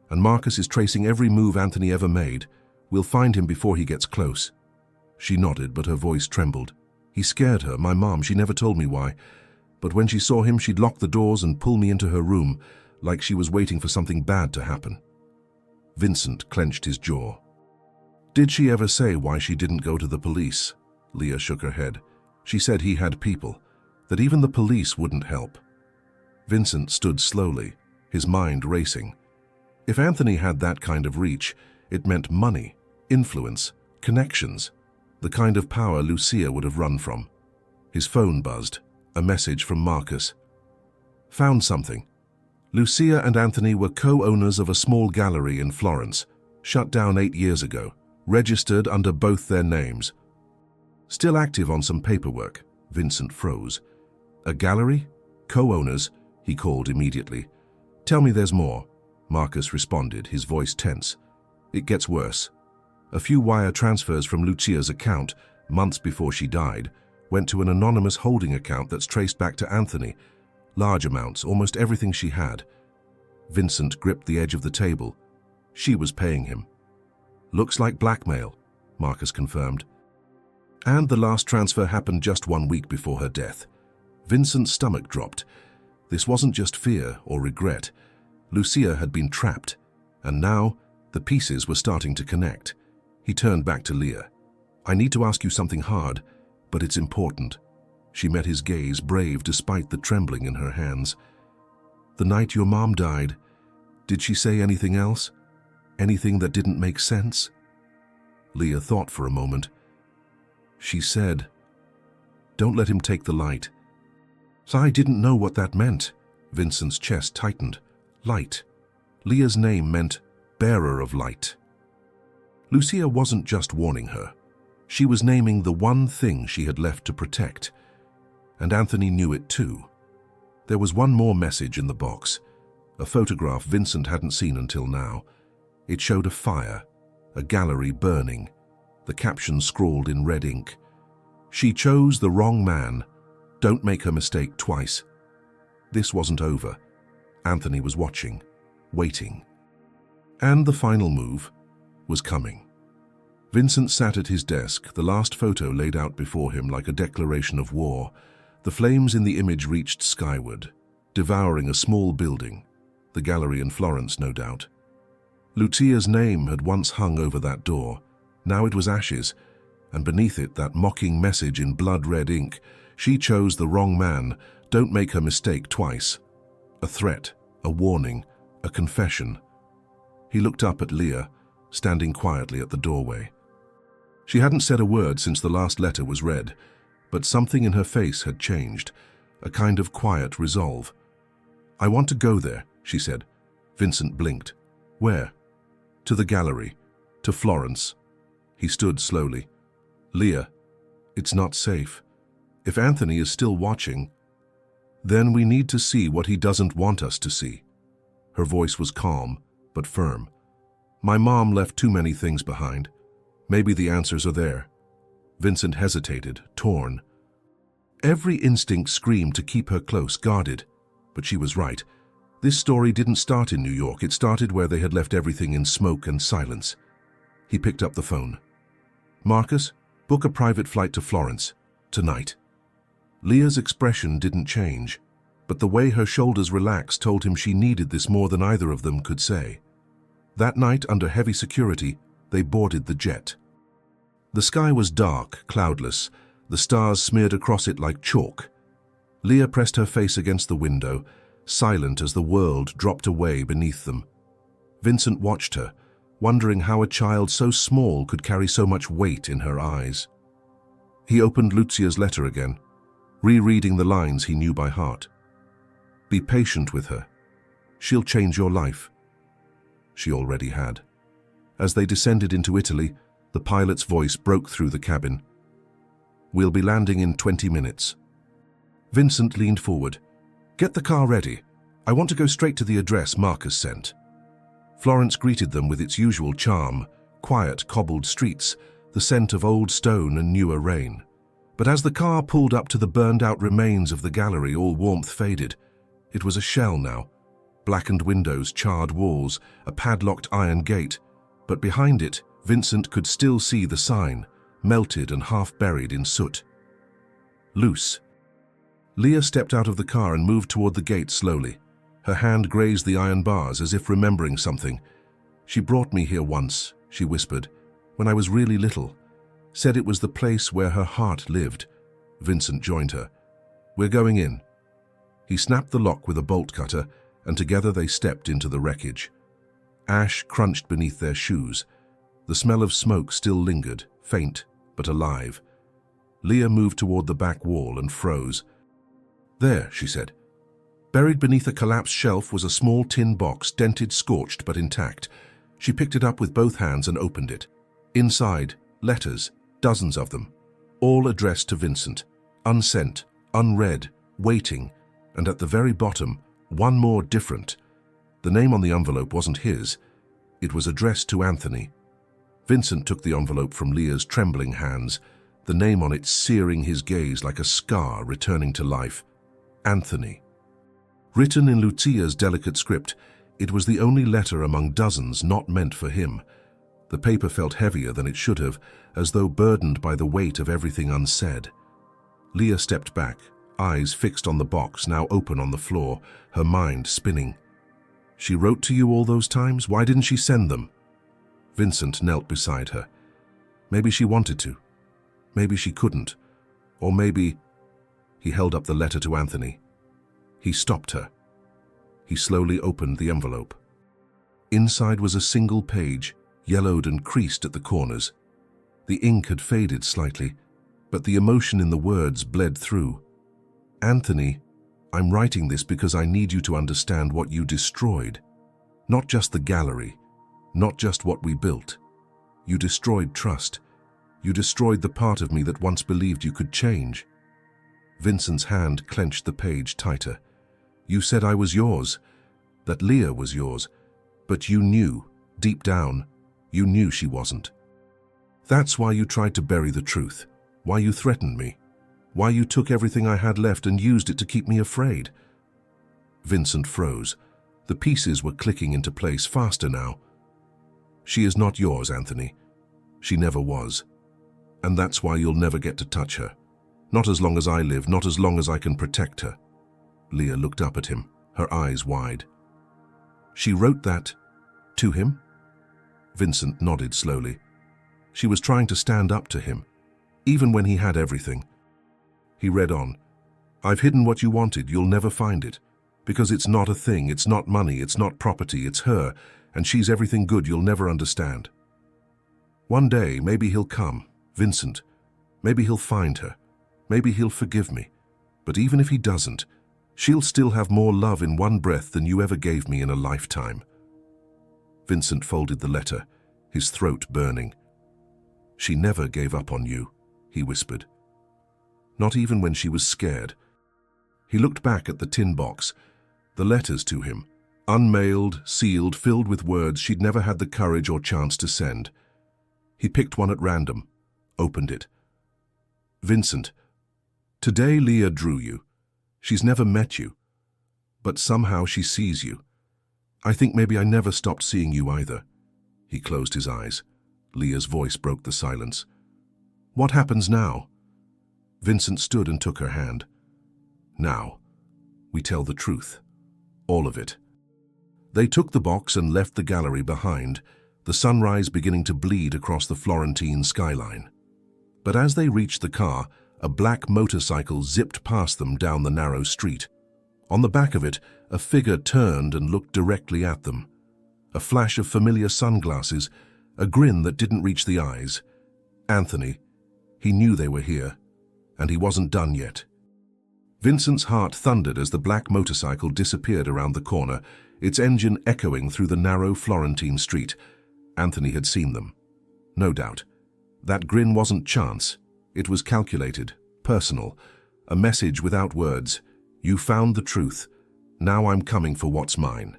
and Marcus is tracing every move Anthony ever made. We'll find him before he gets close." She nodded, but her voice trembled. "He scared her, my mom. She never told me why. But when she saw him, she'd lock the doors and pull me into her room, like she was waiting for something bad to happen." Vincent clenched his jaw. "Did she ever say why she didn't go to the police?" Leah shook her head. "She said he had people, that even the police wouldn't help." Vincent stood slowly, his mind racing. If Anthony had that kind of reach, it meant money, influence, connections, the kind of power Lucia would have run from. His phone buzzed, a message from Marcus. "Found something. Lucia and Anthony were co-owners of a small gallery in Florence, shut down 8 years ago, registered under both their names. Still active on some paperwork." Vincent froze. "A gallery? Co-owners?" he called immediately. "Tell me there's more," Marcus responded, his voice tense. "It gets worse. A few wire transfers from Lucia's account, months before she died, went to an anonymous holding account that's traced back to Anthony. Large amounts, almost everything she had." Vincent gripped the edge of the table. She was paying him. "Looks like blackmail," Marcus confirmed. "And the last transfer happened just 1 week before her death." Vincent's stomach dropped. This wasn't just fear or regret. Lucia had been trapped, and now the pieces were starting to connect. He turned back to Leah. "I need to ask you something hard, but it's important." She met his gaze, brave despite the trembling in her hands. "The night your mom died, did she say anything else? Anything that didn't make sense?" Leah thought for a moment. "She said Don't let him take the light. So I didn't know what that meant. Vincent's chest tightened. Light. Leah's name meant bearer of light. Lucia wasn't just warning her. She was naming the one thing she had left to protect. And Anthony knew it too. There was one more message in the box, a photograph Vincent hadn't seen until now. It showed a fire, a gallery burning, the caption scrawled in red ink. She chose the wrong man. Don't make her mistake twice. This wasn't over. Anthony was watching, waiting. And the final move was coming. Vincent sat at his desk, the last photo laid out before him like a declaration of war. The flames in the image reached skyward, devouring a small building, the gallery in Florence, no doubt. Lucia's name had once hung over that door. Now it was ashes, and beneath it that mocking message in blood-red ink. She chose the wrong man. Don't make her mistake twice. A threat, a warning, a confession. He looked up at Leah, standing quietly at the doorway. She hadn't said a word since the last letter was read, but something in her face had changed, a kind of quiet resolve. I want to go there, she said. Vincent blinked. Where? To the gallery, to Florence. He stood slowly. Leah, it's not safe. If Anthony is still watching, then we need to see what he doesn't want us to see. Her voice was calm, but firm. My mom left too many things behind. Maybe the answers are there. Vincent hesitated, torn. Every instinct screamed to keep her close, guarded. But she was right. This story didn't start in New York. It started where they had left everything in smoke and silence. He picked up the phone. Marcus, book a private flight to Florence. Tonight. Leah's expression didn't change, but the way her shoulders relaxed told him she needed this more than either of them could say. That night, under heavy security, they boarded the jet. The sky was dark, cloudless, the stars smeared across it like chalk. Leah pressed her face against the window, silent as the world dropped away beneath them. Vincent watched her, wondering how a child so small could carry so much weight in her eyes. He opened Lucia's letter again, rereading the lines he knew by heart. Be patient with her. She'll change your life. She already had. As they descended into Italy, the pilot's voice broke through the cabin. We'll be landing in 20 minutes. Vincent leaned forward. Get the car ready. I want to go straight to the address Marcus sent. Florence greeted them with its usual charm, quiet cobbled streets, the scent of old stone and newer rain. But as the car pulled up to the burned-out remains of the gallery, all warmth faded. It was a shell now. Blackened windows, charred walls, a padlocked iron gate. But behind it, Vincent could still see the sign, melted and half buried in soot. Loose. Leah stepped out of the car and moved toward the gate slowly. Her hand grazed the iron bars as if remembering something. She brought me here once, she whispered, when I was really little. Said it was the place where her heart lived. Vincent joined her. We're going in. He snapped the lock with a bolt cutter, and together they stepped into the wreckage. Ash crunched beneath their shoes. The smell of smoke still lingered, faint but alive. Leah moved toward the back wall and froze. There, she said. Buried beneath a collapsed shelf was a small tin box, dented, scorched, but intact. She picked it up with both hands and opened it. Inside, letters, dozens of them, all addressed to Vincent, unsent, unread, waiting, and at the very bottom, one more different. The name on the envelope wasn't his. It was addressed to Anthony. Vincent took the envelope from Leah's trembling hands, the name on it searing his gaze like a scar returning to life. Anthony. Written in Lucia's delicate script, it was the only letter among dozens not meant for him. The paper felt heavier than it should have, as though burdened by the weight of everything unsaid. Leah stepped back, eyes fixed on the box, now open on the floor, her mind spinning. She wrote to you all those times? Why didn't she send them? Vincent knelt beside her. Maybe she wanted to. Maybe she couldn't. Or maybe... He held up the letter to Anthony. He stopped her. He slowly opened the envelope. Inside was a single page, yellowed and creased at the corners. The ink had faded slightly, but the emotion in the words bled through. Anthony, I'm writing this because I need you to understand what you destroyed. Not just the gallery, not just what we built. You destroyed trust. You destroyed the part of me that once believed you could change. Vincent's hand clenched the page tighter. You said I was yours, that Leah was yours, but you knew, deep down, you knew she wasn't. That's why you tried to bury the truth, why you threatened me, why you took everything I had left and used it to keep me afraid. Vincent froze. The pieces were clicking into place faster now. She is not yours, Anthony. She never was. And that's why you'll never get to touch her. Not as long as I live, not as long as I can protect her. Leah looked up at him, her eyes wide. She wrote that to him? Vincent nodded slowly. She was trying to stand up to him, even when he had everything. He read on. I've hidden what you wanted, you'll never find it. Because it's not a thing, it's not money, it's not property, it's her, and she's everything good you'll never understand. One day, maybe he'll come, Vincent. Maybe he'll find her. Maybe he'll forgive me. But even if he doesn't, she'll still have more love in one breath than you ever gave me in a lifetime. Vincent folded the letter, his throat burning. She never gave up on you, he whispered. Not even when she was scared. He looked back at the tin box, the letters to him, unmailed, sealed, filled with words she'd never had the courage or chance to send. He picked one at random, opened it. Vincent, today Leah drew you. She's never met you, but somehow she sees you. I think maybe I never stopped seeing you either. He closed his eyes. Leah's voice broke the silence. What happens now? Vincent stood and took her hand. Now, we tell the truth. All of it. They took the box and left the gallery behind, the sunrise beginning to bleed across the Florentine skyline. But as they reached the car, a black motorcycle zipped past them down the narrow street. On the back of it, a figure turned and looked directly at them. A flash of familiar sunglasses, a grin that didn't reach the eyes. Anthony. He knew they were here, and he wasn't done yet. Vincent's heart thundered as the black motorcycle disappeared around the corner, its engine echoing through the narrow Florentine street. Anthony had seen them. No doubt. That grin wasn't chance. It was calculated, personal, a message without words. You found the truth. Now I'm coming for what's mine.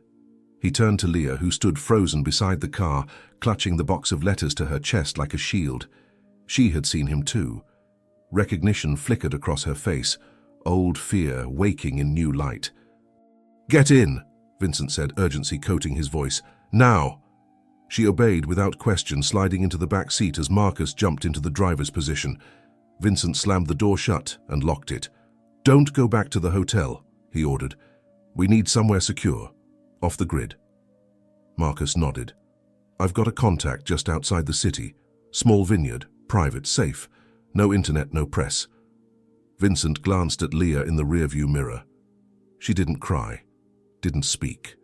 He turned to Leah, who stood frozen beside the car, clutching the box of letters to her chest like a shield. She had seen him too. Recognition flickered across her face, old fear waking in new light. Get in, Vincent said, urgency coating his voice. Now! She obeyed without question, sliding into the back seat as Marcus jumped into the driver's position. Vincent slammed the door shut and locked it. Don't go back to the hotel, he ordered. We need somewhere secure, off the grid. Marcus nodded. I've got a contact just outside the city. Small vineyard, private, safe. No internet, no press. Vincent glanced at Leah in the rearview mirror. She didn't cry, didn't speak.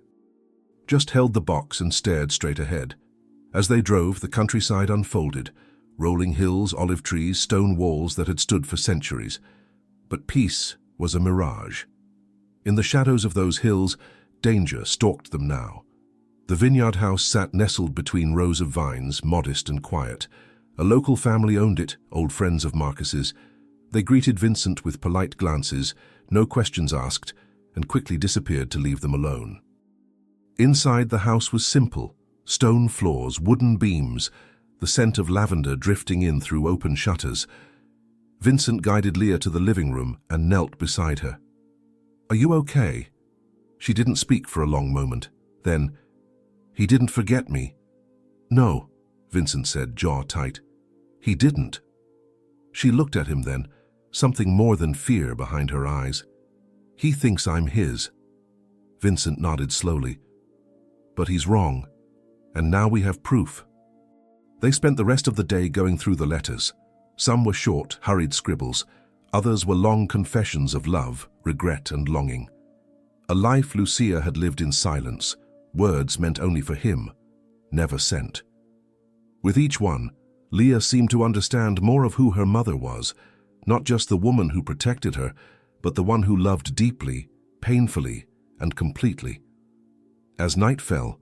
Just held the box and stared straight ahead. As they drove, the countryside unfolded. Rolling hills, olive trees, stone walls that had stood for centuries. But peace was a mirage. In the shadows of those hills, danger stalked them now. The vineyard house sat nestled between rows of vines, modest and quiet. A local family owned it, old friends of Marcus's. They greeted Vincent with polite glances, no questions asked, and quickly disappeared to leave them alone. Inside, the house was simple. Stone floors, wooden beams, the scent of lavender drifting in through open shutters. Vincent guided Leah to the living room and knelt beside her. Are you okay? She didn't speak for a long moment. Then, he didn't forget me. No, Vincent said, jaw tight. He didn't. She looked at him then, something more than fear behind her eyes. He thinks I'm his. Vincent nodded slowly. But he's wrong, and now we have proof. They spent the rest of the day going through the letters. Some were short, hurried scribbles. Others were long confessions of love, regret, and longing. A life Lucia had lived in silence, words meant only for him, never sent. With each one, Leah seemed to understand more of who her mother was, Not just the woman who protected her, but the one who loved deeply, painfully, and completely. As night fell,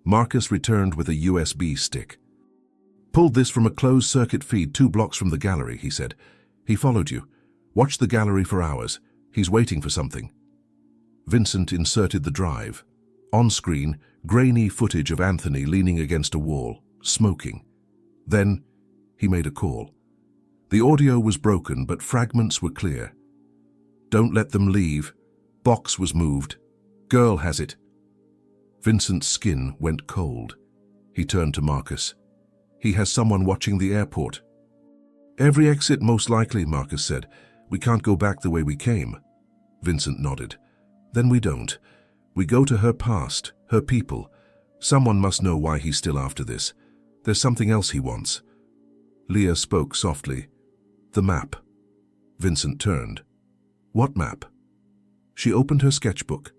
Marcus returned with a USB stick. "Pulled this from a closed-circuit feed 2 blocks from the gallery," he said. "He followed you. Watched the gallery for hours. He's waiting for something." Vincent inserted the drive. On screen, grainy footage of Anthony leaning against a wall, smoking. Then, he made a call. The audio was broken, but fragments were clear. "Don't let them leave. Box was moved. Girl has it." Vincent's skin went cold. He turned to Marcus. "He has someone watching the airport." "Every exit most likely," Marcus said. "We can't go back the way we came." Vincent nodded. "Then we don't. We go to her past, her people. Someone must know why he's still after this. There's something else he wants." Leah spoke softly. "The map." Vincent turned. "What map?" She opened her sketchbook.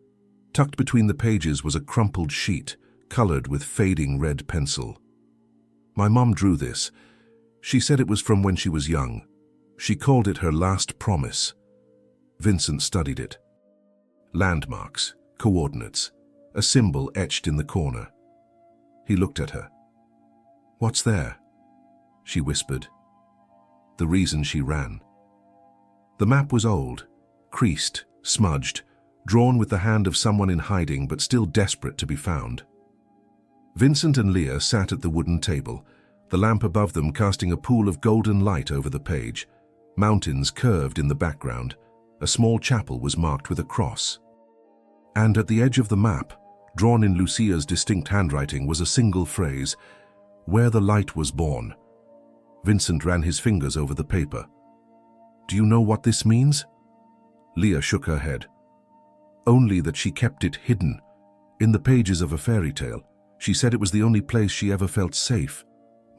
Tucked between the pages was a crumpled sheet, colored with fading red pencil. "My mom drew this. She said it was from when she was young. She called it her last promise." Vincent studied it. Landmarks, coordinates, a symbol etched in the corner. He looked at her. "What's there?" she whispered. The reason she ran. The map was old, creased, smudged, drawn with the hand of someone in hiding but still desperate to be found. Vincent and Leah sat at the wooden table, the lamp above them casting a pool of golden light over the page. Mountains curved in the background. A small chapel was marked with a cross. And at the edge of the map, drawn in Lucia's distinct handwriting, was a single phrase, "Where the light was born." Vincent ran his fingers over the paper. "Do you know what this means?" Leah shook her head. "Only that she kept it hidden. In the pages of a fairy tale, she said it was the only place she ever felt safe."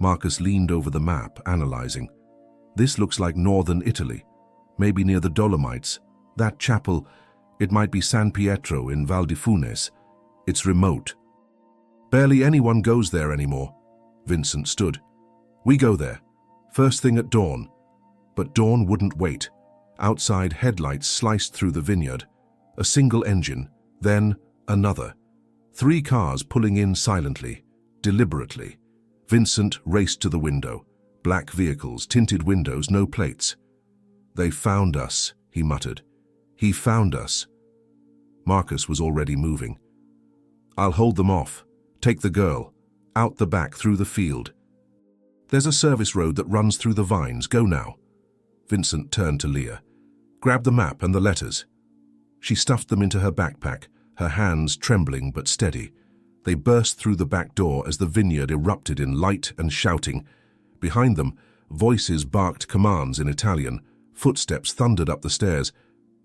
Marcus leaned over the map, analyzing. "This looks like northern Italy, maybe near the Dolomites. That chapel, it might be San Pietro in Val di Funes. It's remote. Barely anyone goes there anymore." Vincent stood. "We go there, first thing at dawn." But dawn wouldn't wait. Outside, headlights sliced through the vineyard. A single engine, then another. 3 cars pulling in silently, deliberately. Vincent raced to the window. Black vehicles, tinted windows, no plates. "They found us," he muttered. "He found us." Marcus was already moving. "I'll hold them off. Take the girl. Out the back, through the field. There's a service road that runs through the vines. Go now." Vincent turned to Leah. "Grab the map and the letters." She stuffed them into her backpack, her hands trembling but steady. They burst through the back door as the vineyard erupted in light and shouting. Behind them, voices barked commands in Italian. Footsteps thundered up the stairs.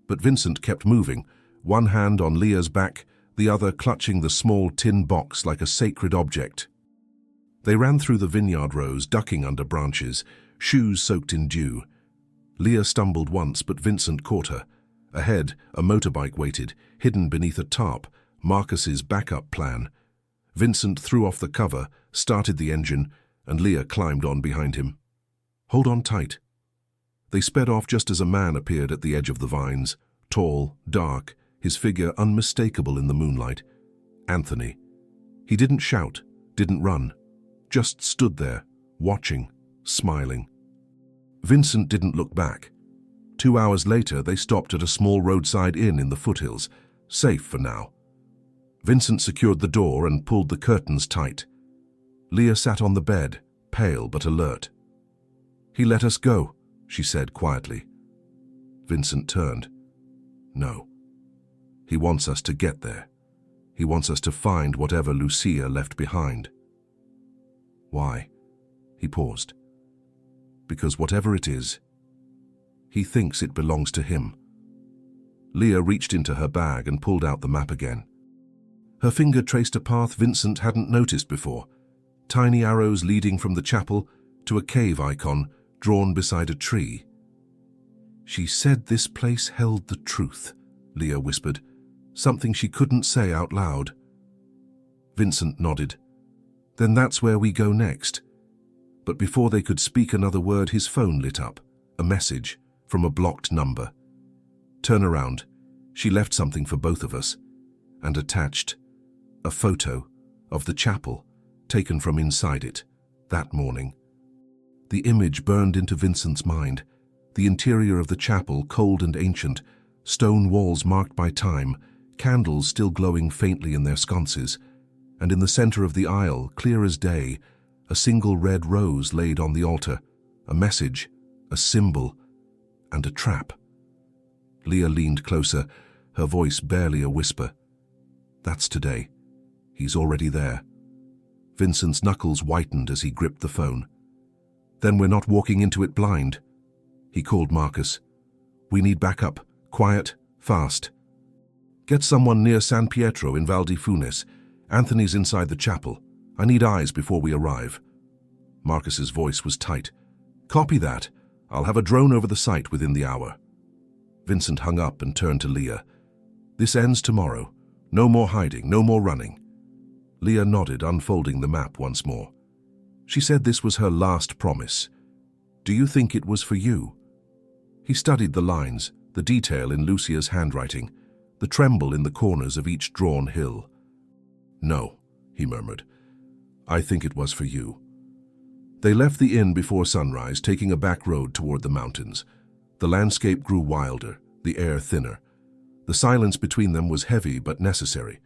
But Vincent kept moving, one hand on Leah's back, the other clutching the small tin box like a sacred object. They ran through the vineyard rows, ducking under branches, shoes soaked in dew. Leah stumbled once, but Vincent caught her. Ahead, a motorbike waited, hidden beneath a tarp, Marcus's backup plan. Vincent threw off the cover, started the engine, and Leah climbed on behind him. "Hold on tight." They sped off just as a man appeared at the edge of the vines, tall, dark, his figure unmistakable in the moonlight. Anthony. He didn't shout, didn't run, just stood there, watching, smiling. Vincent didn't look back. 2 hours later, they stopped at a small roadside inn in the foothills, safe for now. Vincent secured the door and pulled the curtains tight. Leah sat on the bed, pale but alert. "He let us go," she said quietly. Vincent turned. "No. He wants us to get there. He wants us to find whatever Lucia left behind." "Why?" He paused. "Because whatever it is, he thinks it belongs to him." Leah reached into her bag and pulled out the map again. Her finger traced a path Vincent hadn't noticed before, tiny arrows leading from the chapel to a cave icon drawn beside a tree. "She said this place held the truth," Leah whispered, something she couldn't say out loud. Vincent nodded. "Then that's where we go next." But before they could speak another word, his phone lit up. A message, from a blocked number. Turn around. She left something for both of us, and attached a photo of the chapel taken from inside it that morning. The image burned into Vincent's mind. The interior of the chapel, cold and ancient, stone walls marked by time, candles still glowing faintly in their sconces, and in the center of the aisle, clear as day, a single red rose laid on the altar, a message, a symbol, and a trap. Leah leaned closer, her voice barely a whisper. That's today. He's already there. Vincent's knuckles whitened as he gripped the phone. Then we're not walking into it blind. He called Marcus. We need backup. Quiet. Fast. Get someone near San Pietro in Val di Funes. Anthony's inside the chapel. I need eyes before we arrive. Marcus's voice was tight. Copy that. I'll have a drone over the site within the hour. Vincent hung up and turned to Leah. This ends tomorrow. No more hiding, no more running. Leah nodded, unfolding the map once more. She said this was her last promise. Do you think it was for you? He studied the lines, the detail in Lucia's handwriting, the tremble in the corners of each drawn hill. No, he murmured. I think it was for you. They left the inn before sunrise, taking a back road toward the mountains. The landscape grew wilder, the air thinner. The silence between them was heavy but necessary.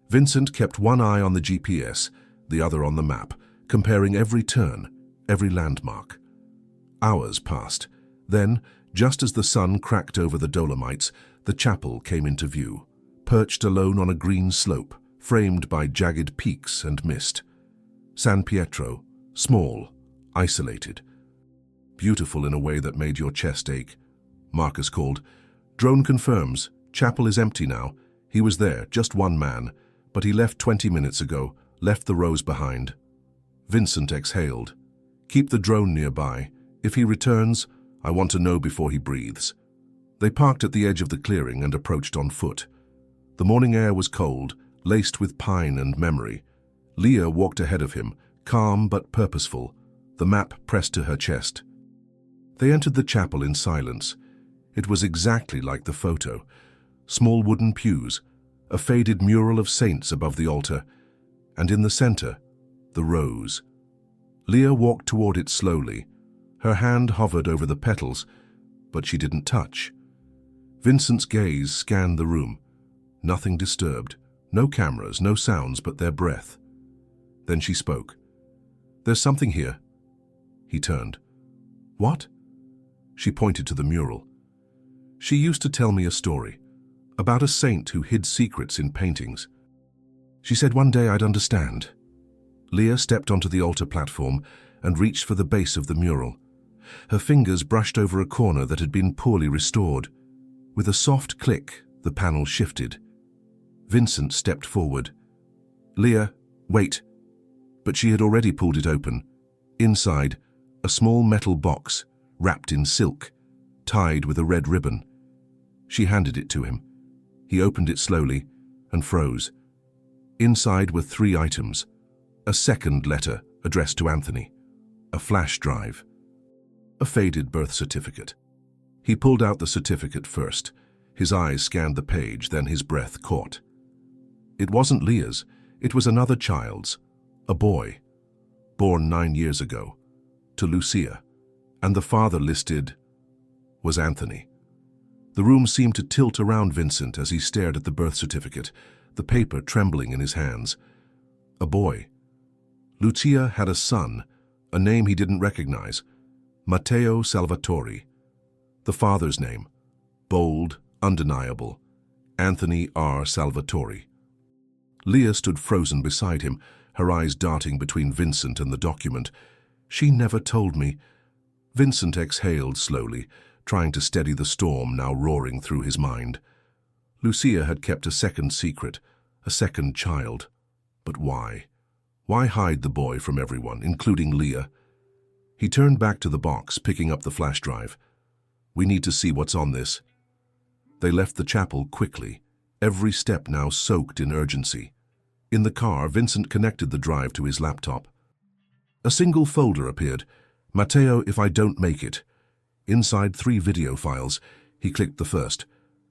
Vincent kept one eye on the GPS, the other on the map, comparing every turn, every landmark. Hours passed. Then, just as the sun cracked over the Dolomites, the chapel came into view, perched alone on a green slope, framed by jagged peaks and mist. San Pietro, small, isolated. Beautiful in a way that made your chest ache. Marcus called. Drone confirms. Chapel is empty now. He was there, just one man, but he left 20 minutes ago, left the rose behind. Vincent exhaled. Keep the drone nearby. If he returns, I want to know before he breathes. They parked at the edge of the clearing and approached on foot. The morning air was cold, laced with pine and memory. Leah walked ahead of him, calm but purposeful, the map pressed to her chest. They entered the chapel in silence. It was exactly like the photo. Small wooden pews, a faded mural of saints above the altar, and in the center, the rose. Leah walked toward it slowly. Her hand hovered over the petals, but she didn't touch. Vincent's gaze scanned the room. Nothing disturbed. No cameras, no sounds but their breath. Then she spoke. There's something here. He turned. What? She pointed to the mural. She used to tell me a story about a saint who hid secrets in paintings. She said one day I'd understand. Leah stepped onto the altar platform and reached for the base of the mural. Her fingers brushed over a corner that had been poorly restored. With a soft click, the panel shifted. Vincent stepped forward. Leah, wait. But she had already pulled it open. Inside, a small metal box, wrapped in silk, tied with a red ribbon. She handed it to him. He opened it slowly and froze. Inside were 3 items. A second letter addressed to Anthony. A flash drive. A faded birth certificate. He pulled out the certificate first. His eyes scanned the page, then his breath caught. It wasn't Leah's. It was another child's. A boy. Born 9 years ago. To Lucia. And the father listed was Anthony. The room seemed to tilt around Vincent as he stared at the birth certificate, the paper trembling in his hands. A boy. Lucia had a son, a name he didn't recognize. Matteo Salvatore. The father's name. Bold, undeniable. Anthony R. Salvatore. Leah stood frozen beside him, her eyes darting between Vincent and the document. She never told me. Vincent exhaled slowly, trying to steady the storm now roaring through his mind. Lucia had kept a second secret, a second child. But why? Why hide the boy from everyone, including Leah? He turned back to the box, picking up the flash drive. We need to see what's on this. They left the chapel quickly, every step now soaked in urgency. In the car, Vincent connected the drive to his laptop. A single folder appeared. Matteo, if I don't make it. Inside 3 video files, he clicked the first.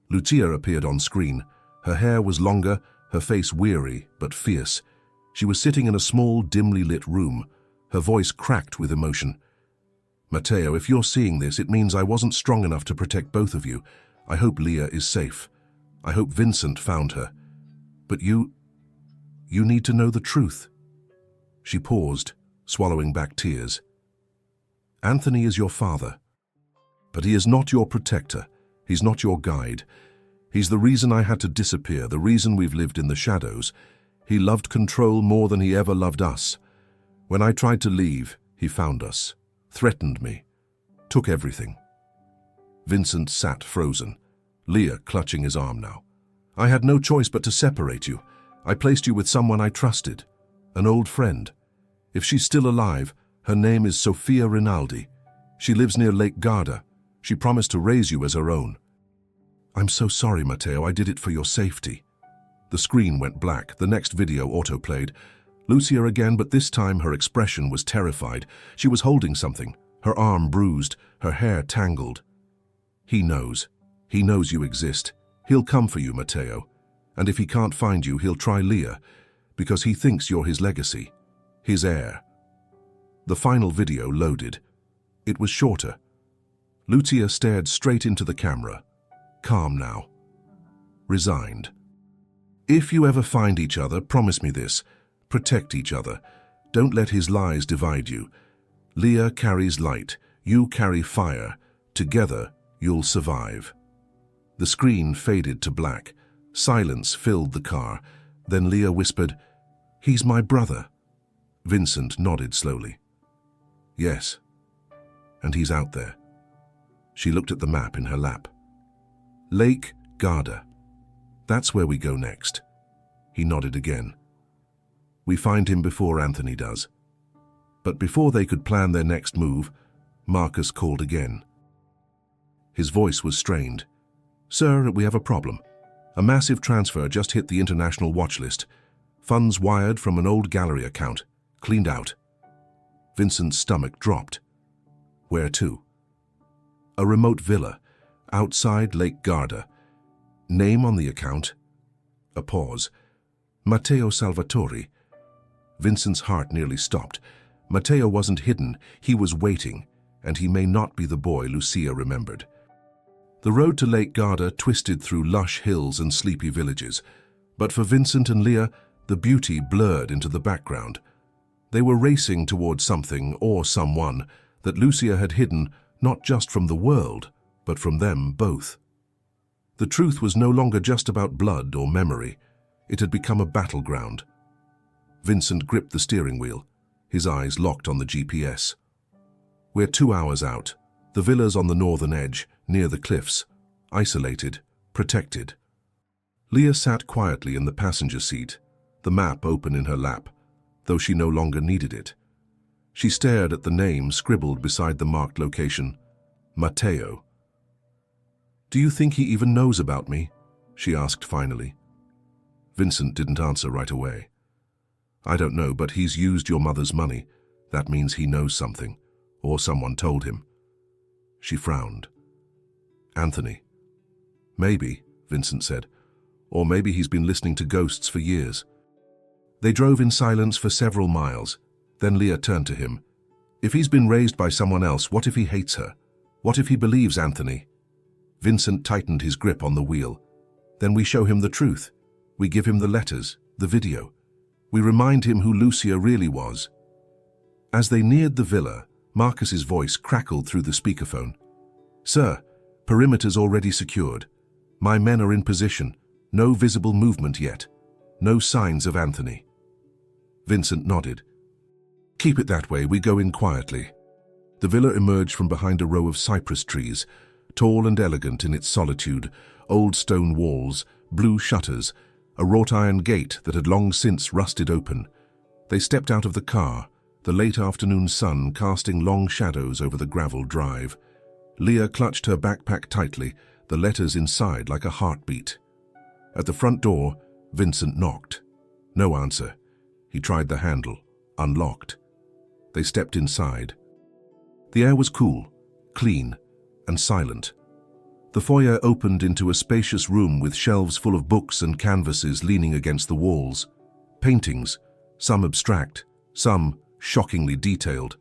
Lucia appeared on screen. Her hair was longer, her face weary but fierce. She was sitting in a small, dimly lit room. Her voice cracked with emotion. "Matteo, if you're seeing this, it means I wasn't strong enough to protect both of you. I hope Leah is safe. I hope Vincent found her. But you need to know the truth." She paused, swallowing back tears. "Anthony is your father. But he is not your protector. He's not your guide. He's the reason I had to disappear, the reason we've lived in the shadows. He loved control more than he ever loved us. When I tried to leave, he found us, threatened me, took everything." Vincent sat frozen, Leah clutching his arm now. "I had no choice but to separate you. I placed you with someone I trusted, an old friend. If she's still alive, her name is Sofia Rinaldi. She lives near Lake Garda. She promised to raise you as her own." "I'm so sorry, Matteo. I did it for your safety." The screen went black. The next video autoplayed. Lucia again, but this time her expression was terrified. She was holding something, her arm bruised, her hair tangled. "He knows. He knows you exist. He'll come for you, Matteo. And if he can't find you, he'll try Leah, because he thinks you're his legacy, his heir." The final video loaded. It was shorter. Lucia stared straight into the camera, calm now, resigned. "If you ever find each other, promise me this. Protect each other. Don't let his lies divide you. Leah carries light. You carry fire. Together, you'll survive." The screen faded to black. Silence filled the car. Then Leah whispered, "He's my brother." Vincent nodded slowly. "Yes. And he's out there." She looked at the map in her lap. "Lake Garda. That's where we go next." He nodded again. "We find him before Anthony does." But before they could plan their next move, Marcus called again. His voice was strained. "Sir, we have a problem. A massive transfer just hit the international watch list. Funds wired from an old gallery account, cleaned out." Vincent's stomach dropped. "Where to?" "A remote villa, outside Lake Garda. Name on the account?" A pause. "Matteo Salvatori." Vincent's heart nearly stopped. Matteo wasn't hidden, he was waiting, and he may not be the boy Lucia remembered. The road to Lake Garda twisted through lush hills and sleepy villages, but for Vincent and Leah, the beauty blurred into the background. They were racing towards something, or someone, that Lucia had hidden not just from the world, but from them both. The truth was no longer just about blood or memory. It had become a battleground. Vincent gripped the steering wheel, his eyes locked on the GPS. "We're 2 hours out. The villa's on the northern edge, near the cliffs, isolated, protected." Leah sat quietly in the passenger seat, the map open in her lap, though she no longer needed it. She stared at the name scribbled beside the marked location, Matteo. "Do you think he even knows about me?" she asked finally. Vincent didn't answer right away. "I don't know, but he's used your mother's money. That means he knows something, or someone told him." She frowned. "Anthony." "Maybe," Vincent said. "Or maybe he's been listening to ghosts for years." They drove in silence for several miles. Then Leah turned to him. "If he's been raised by someone else, what if he hates her? What if he believes Anthony?" Vincent tightened his grip on the wheel. "Then we show him the truth. We give him the letters, the video. We remind him who Lucia really was." As they neared the villa, Marcus's voice crackled through the speakerphone. "Sir, perimeter's already secured. My men are in position. No visible movement yet. No signs of Anthony." Vincent nodded. "Keep it that way. We go in quietly." The villa emerged from behind a row of cypress trees, tall and elegant in its solitude, old stone walls, blue shutters, a wrought iron gate that had long since rusted open. They stepped out of the car, the late afternoon sun casting long shadows over the gravel drive. Leah clutched her backpack tightly, the letters inside like a heartbeat. At the front door, Vincent knocked. No answer. He tried the handle, unlocked. They stepped inside. The air was cool, clean, and silent. The foyer opened into a spacious room with shelves full of books and canvases leaning against the walls. Paintings, some abstract, some shockingly detailed.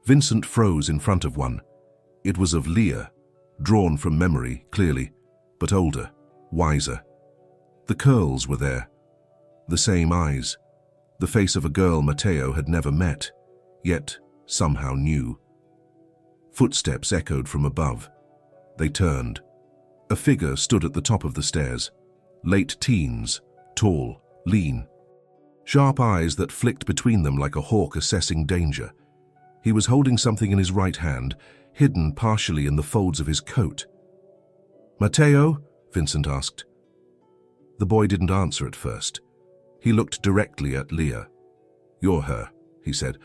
Vincent froze in front of one. It was of Leah, drawn from memory, clearly, but older, wiser. The curls were there, the same eyes, the face of a girl Matteo had never met, yet somehow knew. Footsteps echoed from above. They turned. A figure stood at the top of the stairs, late teens, tall, lean. Sharp eyes that flicked between them like a hawk assessing danger. He was holding something in his right hand, hidden partially in the folds of his coat. "Matteo?" Vincent asked. The boy didn't answer at first. He looked directly at Leah. "You're her," he said.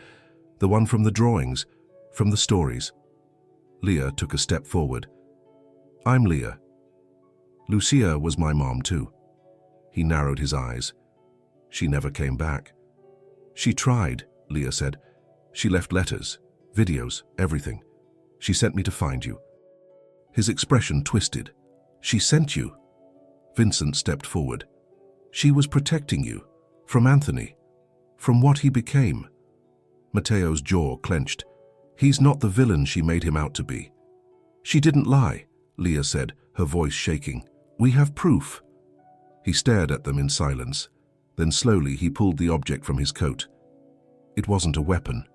"The one from the drawings, from the stories." Leah took a step forward. "I'm Leah. Lucia was my mom too." He narrowed his eyes. "She never came back." "She tried," Leah said. "She left letters, videos, everything. She sent me to find you." His expression twisted. "She sent you?" Vincent stepped forward. "She was protecting you. From Anthony. From what he became." Matteo's jaw clenched. "He's not the villain she made him out to be." "She didn't lie," Leah said, her voice shaking. "We have proof." He stared at them in silence. Then slowly he pulled the object from his coat. It wasn't a weapon.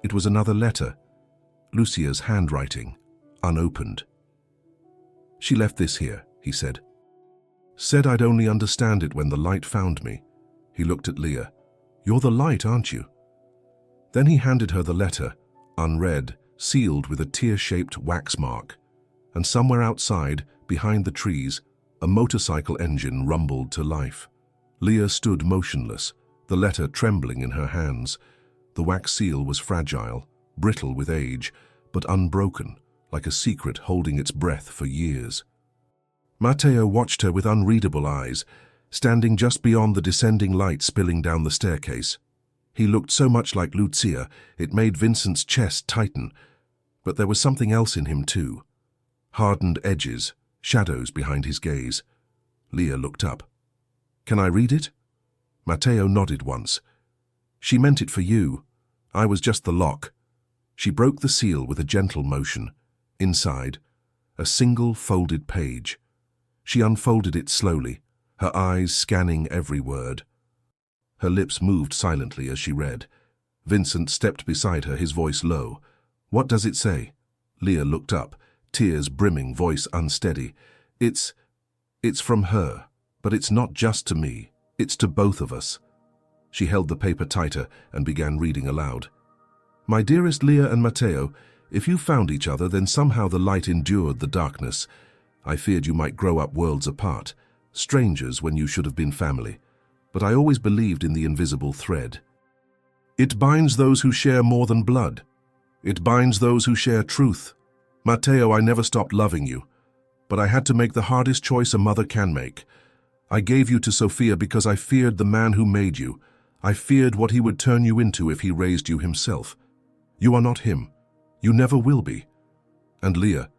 It was another letter. Lucia's handwriting, unopened. "She left this here," he said. "Said I'd only understand it when the light found me." He looked at Leah. "You're the light, aren't you?" Then he handed her the letter, unread, sealed with a tear-shaped wax mark. And somewhere outside, behind the trees, a motorcycle engine rumbled to life. Leah stood motionless, the letter trembling in her hands. The wax seal was fragile, brittle with age, but unbroken, like a secret holding its breath for years. Matteo watched her with unreadable eyes, standing just beyond the descending light spilling down the staircase. He looked so much like Lucia, it made Vincent's chest tighten. But there was something else in him too. Hardened edges, shadows behind his gaze. Leah looked up. "Can I read it?" Matteo nodded once. "She meant it for you. I was just the lock." She broke the seal with a gentle motion. Inside, a single folded page. She unfolded it slowly, her eyes scanning every word. Her lips moved silently as she read. Vincent stepped beside her, his voice low. "What does it say?" Leah looked up, tears brimming, voice unsteady. It's from her, but it's not just to me. It's to both of us." She held the paper tighter and began reading aloud. "My dearest Leah and Matteo, if you found each other, then somehow the light endured the darkness. I feared you might grow up worlds apart, strangers when you should have been family. But I always believed in the invisible thread. It binds those who share more than blood. It binds those who share truth. Matteo, I never stopped loving you, but I had to make the hardest choice a mother can make. I gave you to Sophia because I feared the man who made you. I feared what he would turn you into if he raised you himself. You are not him. You never will be. And Leah,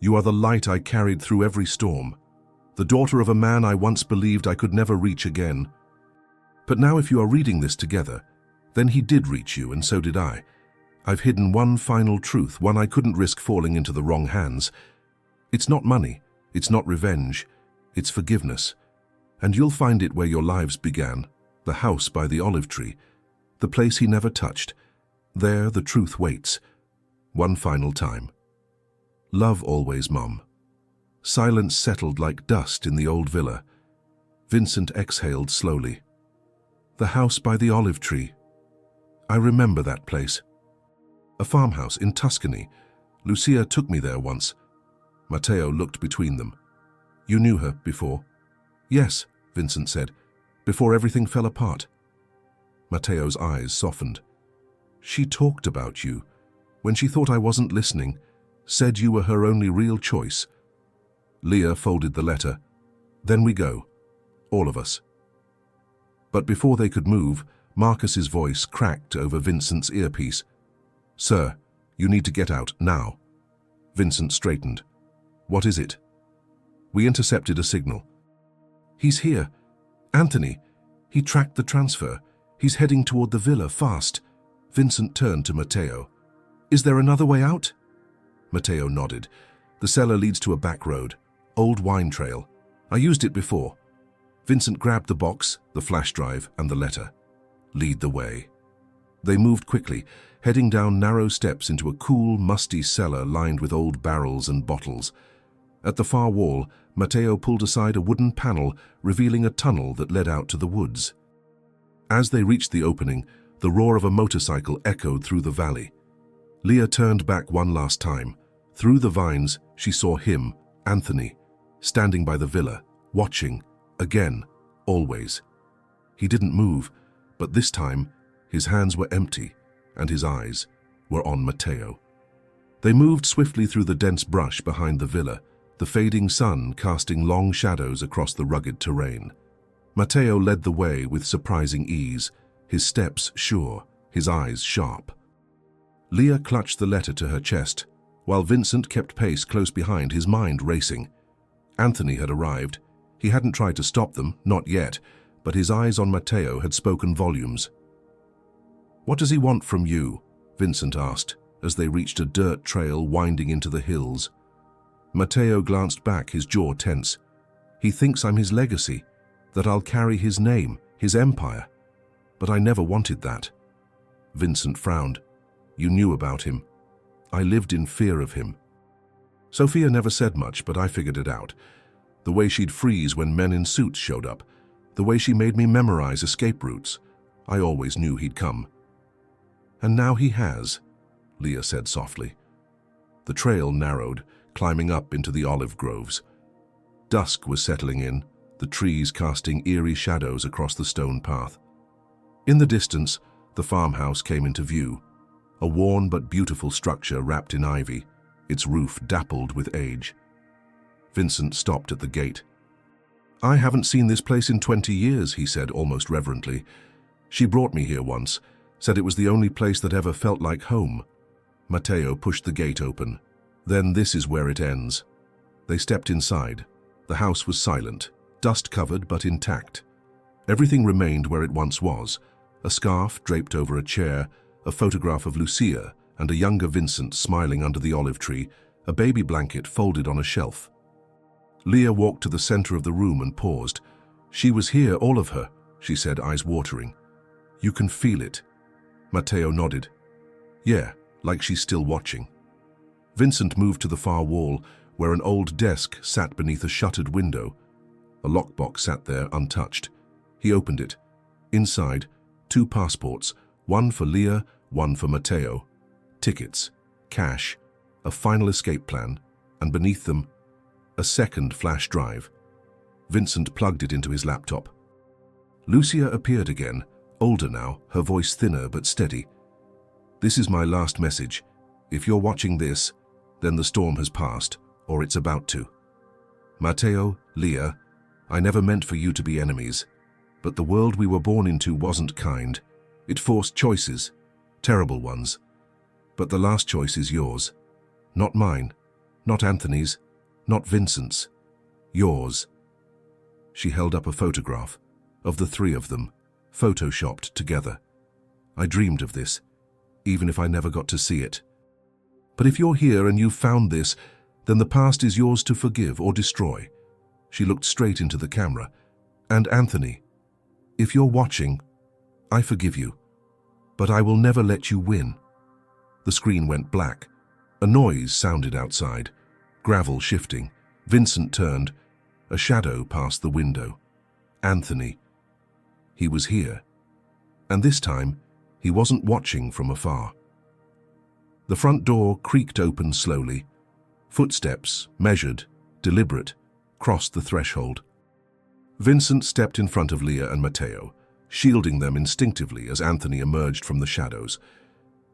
you are the light I carried through every storm, the daughter of a man I once believed I could never reach again. But now if you are reading this together, then he did reach you, and so did I. I've hidden one final truth, one I couldn't risk falling into the wrong hands. It's not money, it's not revenge, it's forgiveness. And you'll find it where your lives began, the house by the olive tree, the place he never touched. There the truth waits. One final time. Love always, Mum." Silence settled like dust in the old villa. Vincent exhaled slowly. The house by the olive tree. I remember that place. A farmhouse in Tuscany. Lucia took me there once. Matteo looked between them. "You knew her before?" "Yes," Vincent said, "before everything fell apart." Matteo's eyes softened. "She talked about you. When she thought I wasn't listening, said you were her only real choice." Leah folded the letter. "Then we go. All of us." But before they could move, Marcus's voice cracked over Vincent's earpiece. "Sir, you need to get out, now." Vincent straightened. What is it? We intercepted a signal. He's here. Anthony. He tracked the transfer. He's heading toward the villa, fast. Vincent turned to Matteo. Is there another way out? Matteo nodded. The cellar leads to a back road. Old wine trail. I used it before. Vincent grabbed the box, the flash drive, and the letter. Lead the way. They moved quickly, heading down narrow steps into a cool, musty cellar lined with old barrels and bottles. At the far wall, Matteo pulled aside a wooden panel, revealing a tunnel that led out to the woods. As they reached the opening, the roar of a motorcycle echoed through the valley. Leah turned back one last time. Through the vines, she saw him, Anthony, standing by the villa, watching, again, always. He didn't move, but this time, his hands were empty, and his eyes were on Matteo. They moved swiftly through the dense brush behind the villa, the fading sun casting long shadows across the rugged terrain. Matteo led the way with surprising ease, his steps sure, his eyes sharp. Leah clutched the letter to her chest, while Vincent kept pace close behind, his mind racing. Anthony had arrived. He hadn't tried to stop them, not yet, but his eyes on Matteo had spoken volumes. What does he want from you? Vincent asked, as they reached a dirt trail winding into the hills. Matteo glanced back, his jaw tense. He thinks I'm his legacy, that I'll carry his name, his empire. But I never wanted that. Vincent frowned. You knew about him. I lived in fear of him. Sophia never said much, but I figured it out. The way she'd freeze when men in suits showed up. The way she made me memorize escape routes. I always knew he'd come. And now he has, Leah said softly. The trail narrowed, climbing up into the olive groves. Dusk was settling in, the trees casting eerie shadows across the stone path. In the distance, the farmhouse came into view, a worn but beautiful structure wrapped in ivy, its roof dappled with age. Vincent stopped at the gate. I haven't seen this place in 20 years, he said almost reverently. She brought me here once, said it was the only place that ever felt like home. Matteo pushed the gate open. Then this is where it ends. They stepped inside. The house was silent, dust-covered but intact. Everything remained where it once was, a scarf draped over a chair, a photograph of Lucia and a younger Vincent smiling under the olive tree, a baby blanket folded on a shelf. Leah walked to the center of the room and paused. She was here, all of her, she said, eyes watering. You can feel it. Matteo nodded. Yeah, like she's still watching. Vincent moved to the far wall, where an old desk sat beneath a shuttered window. A lockbox sat there untouched. He opened it. Inside, 2 passports, one for Leah, one for Matteo. Tickets, cash, a final escape plan, and beneath them, a second flash drive. Vincent plugged it into his laptop. Lucia appeared again, older now, her voice thinner but steady. This is my last message. If you're watching this, then the storm has passed, or it's about to. Matteo, Leah, I never meant for you to be enemies, but the world we were born into wasn't kind. It forced choices, terrible ones. But the last choice is yours. Not mine, not Anthony's, not Vincent's. Yours. She held up a photograph of the 3 of them, photoshopped together. I dreamed of this, even if I never got to see it. But if you're here and you've found this, then the past is yours to forgive or destroy. She looked straight into the camera. And Anthony, if you're watching, I forgive you, but I will never let you win. The screen went black. A noise sounded outside, gravel shifting. Vincent turned. A shadow passed the window. Anthony. He was here. And this time, he wasn't watching from afar. The front door creaked open slowly. Footsteps, measured, deliberate, crossed the threshold. Vincent stepped in front of Leah and Matteo, shielding them instinctively as Anthony emerged from the shadows.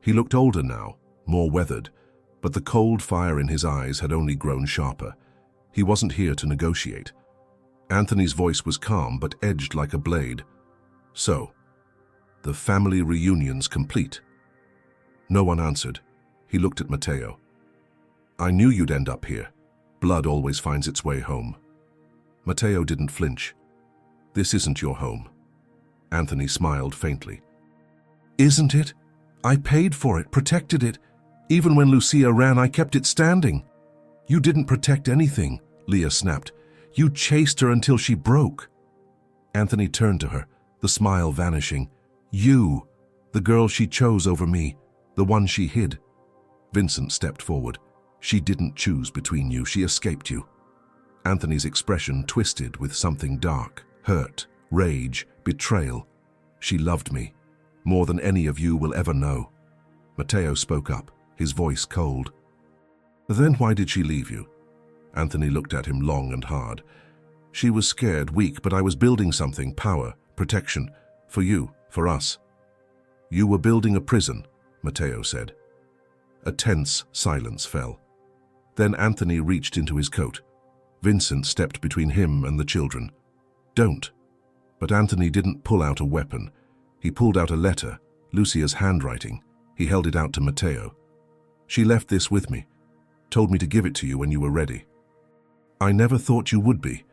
He looked older now, more weathered, but the cold fire in his eyes had only grown sharper. He wasn't here to negotiate. Anthony's voice was calm but edged like a blade. So, the family reunion's complete. No one answered. He looked at Matteo. I knew you'd end up here. Blood always finds its way home. Matteo didn't flinch. This isn't your home. Anthony smiled faintly. Isn't it? I paid for it, protected it. Even when Lucia ran, I kept it standing. You didn't protect anything, Leah snapped. You chased her until she broke. Anthony turned to her, the smile vanishing. You, the girl she chose over me, the one she hid. Vincent stepped forward. She didn't choose between you, she escaped you. Anthony's expression twisted with something dark, hurt, rage, betrayal. She loved me, more than any of you will ever know. Matteo spoke up, his voice cold. Then why did she leave you? Anthony looked at him long and hard. She was scared, weak, but I was building something, power, protection, for you, for us. You were building a prison, Matteo said. A tense silence fell. Then Anthony reached into his coat. Vincent stepped between him and the children. Don't. But Anthony didn't pull out a weapon. He pulled out a letter, Lucia's handwriting. He held it out to Matteo. She left this with me, told me to give it to you when you were ready. I never thought you would be.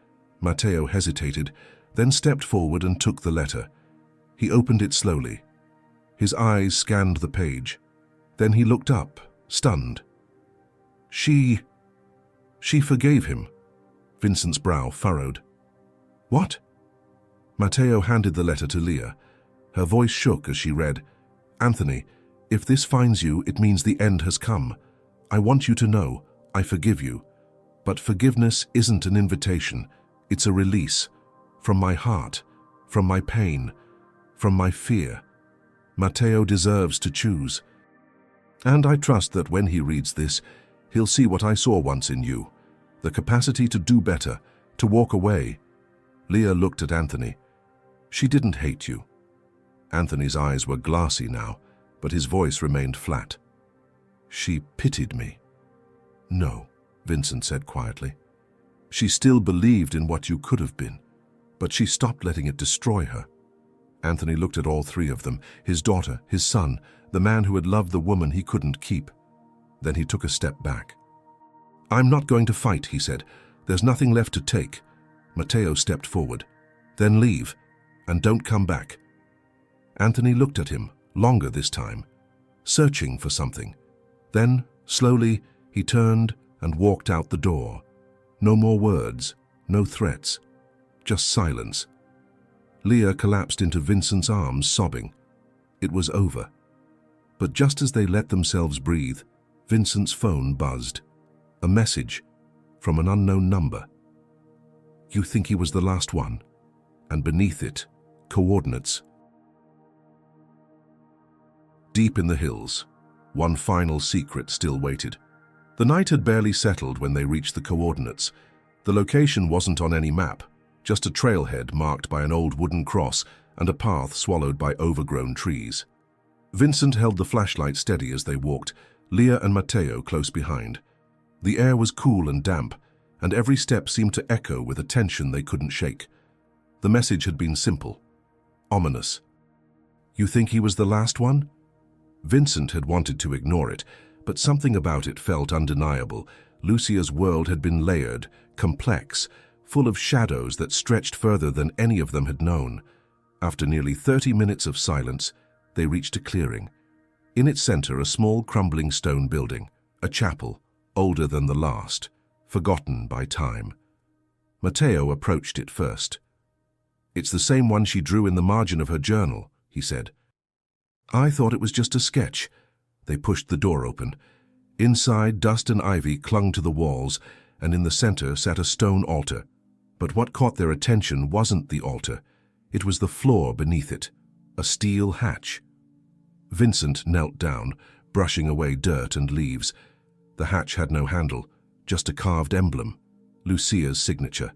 Matteo hesitated, then stepped forward and took the letter. He opened it slowly. His eyes scanned the page. Then he looked up, stunned. She forgave him. Vincent's brow furrowed. What? Matteo handed the letter to Leah. Her voice shook as she read, Anthony, if this finds you, it means the end has come. I want you to know, I forgive you. But forgiveness isn't an invitation. It's a release. From my heart, from my pain, from my fear. Matteo deserves to choose. And I trust that when he reads this, he'll see what I saw once in you. The capacity to do better, to walk away. Leah looked at Anthony. She didn't hate you. Anthony's eyes were glassy now, but his voice remained flat. She pitied me. No, Vincent said quietly. She still believed in what you could have been, but she stopped letting it destroy her. Anthony looked at all three of them, his daughter, his son, the man who had loved the woman he couldn't keep. Then he took a step back. I'm not going to fight, he said. There's nothing left to take. Matteo stepped forward. Then leave, and don't come back. Anthony looked at him, longer this time, searching for something. Then, slowly, he turned and walked out the door. No more words, no threats, just silence. Leah collapsed into Vincent's arms, sobbing. It was over. But just as they let themselves breathe, Vincent's phone buzzed. A message from an unknown number. You think he was the last one? And beneath it, coordinates. Deep in the hills, one final secret still waited. The night had barely settled when they reached the coordinates. The location wasn't on any map, just a trailhead marked by an old wooden cross and a path swallowed by overgrown trees. Vincent held the flashlight steady as they walked, Leah and Matteo close behind. The air was cool and damp, and every step seemed to echo with a tension they couldn't shake. The message had been simple, ominous. You think he was the last one? Vincent had wanted to ignore it, but something about it felt undeniable. Lucia's world had been layered, complex, full of shadows that stretched further than any of them had known. After nearly 30 minutes of silence, they reached a clearing. In its center, a small crumbling stone building, a chapel, older than the last, forgotten by time. Matteo approached it first. It's the same one she drew in the margin of her journal, he said. I thought it was just a sketch. They pushed the door open. Inside, dust and ivy clung to the walls, and in the center sat a stone altar. But what caught their attention wasn't the altar. It was the floor beneath it, a steel hatch. Vincent knelt down, brushing away dirt and leaves. The hatch had no handle, just a carved emblem, Lucia's signature,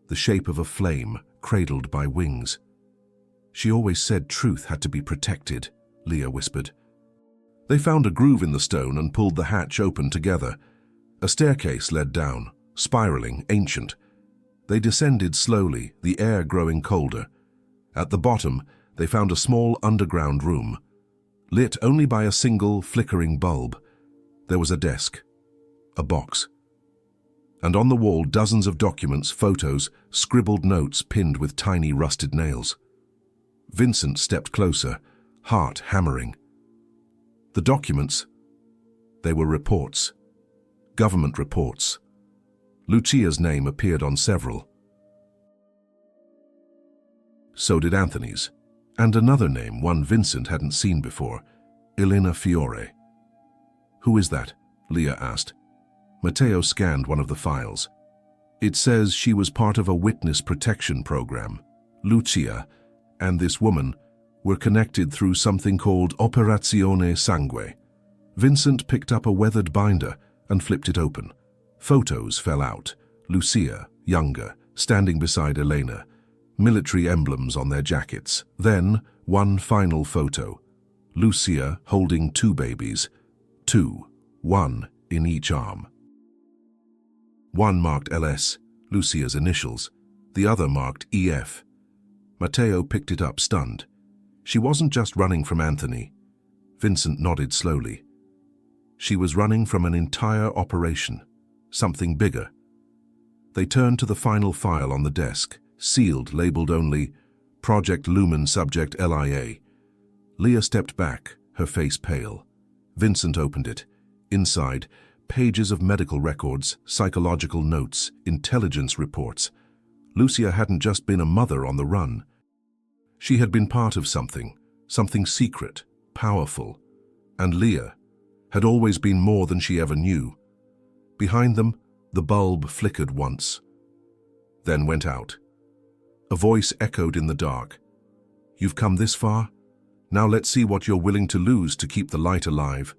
the shape of a flame cradled by wings. She always said truth had to be protected, Leah whispered. They found a groove in the stone and pulled the hatch open together. A staircase led down, spiraling, ancient. They descended slowly, the air growing colder. At the bottom, they found a small underground room, lit only by a single flickering bulb. There was a desk, a box. And on the wall, dozens of documents, photos, scribbled notes pinned with tiny rusted nails. Vincent stepped closer, heart hammering. The documents, they were reports. Government reports. Lucia's name appeared on several. So did Anthony's, and another name, one Vincent hadn't seen before, Elena Fiore. "Who is that?" Leah asked. Matteo scanned one of the files. It says she was part of a witness protection program. Lucia and this woman were connected through something called Operazione Sangue. Vincent picked up a weathered binder and flipped it open. Photos fell out. Lucia, younger, standing beside Elena, military emblems on their jackets. Then, one final photo. Lucia holding two babies. Two, one in each arm. One marked LS, Lucia's initials. The other marked EF. Matteo picked it up, stunned. She wasn't just running from Anthony. Vincent nodded slowly. She was running from an entire operation, something bigger. They turned to the final file on the desk, sealed, labeled only Project Lumen Subject LIA. Leah stepped back, her face pale. Vincent opened it. Inside, pages of medical records, psychological notes, intelligence reports. Lucia hadn't just been a mother on the run. She had been part of something secret, powerful. And Leah had always been more than she ever knew. Behind them, the bulb flickered once, then went out. A voice echoed in the dark. "You've come this far? Now let's see what you're willing to lose to keep the light alive."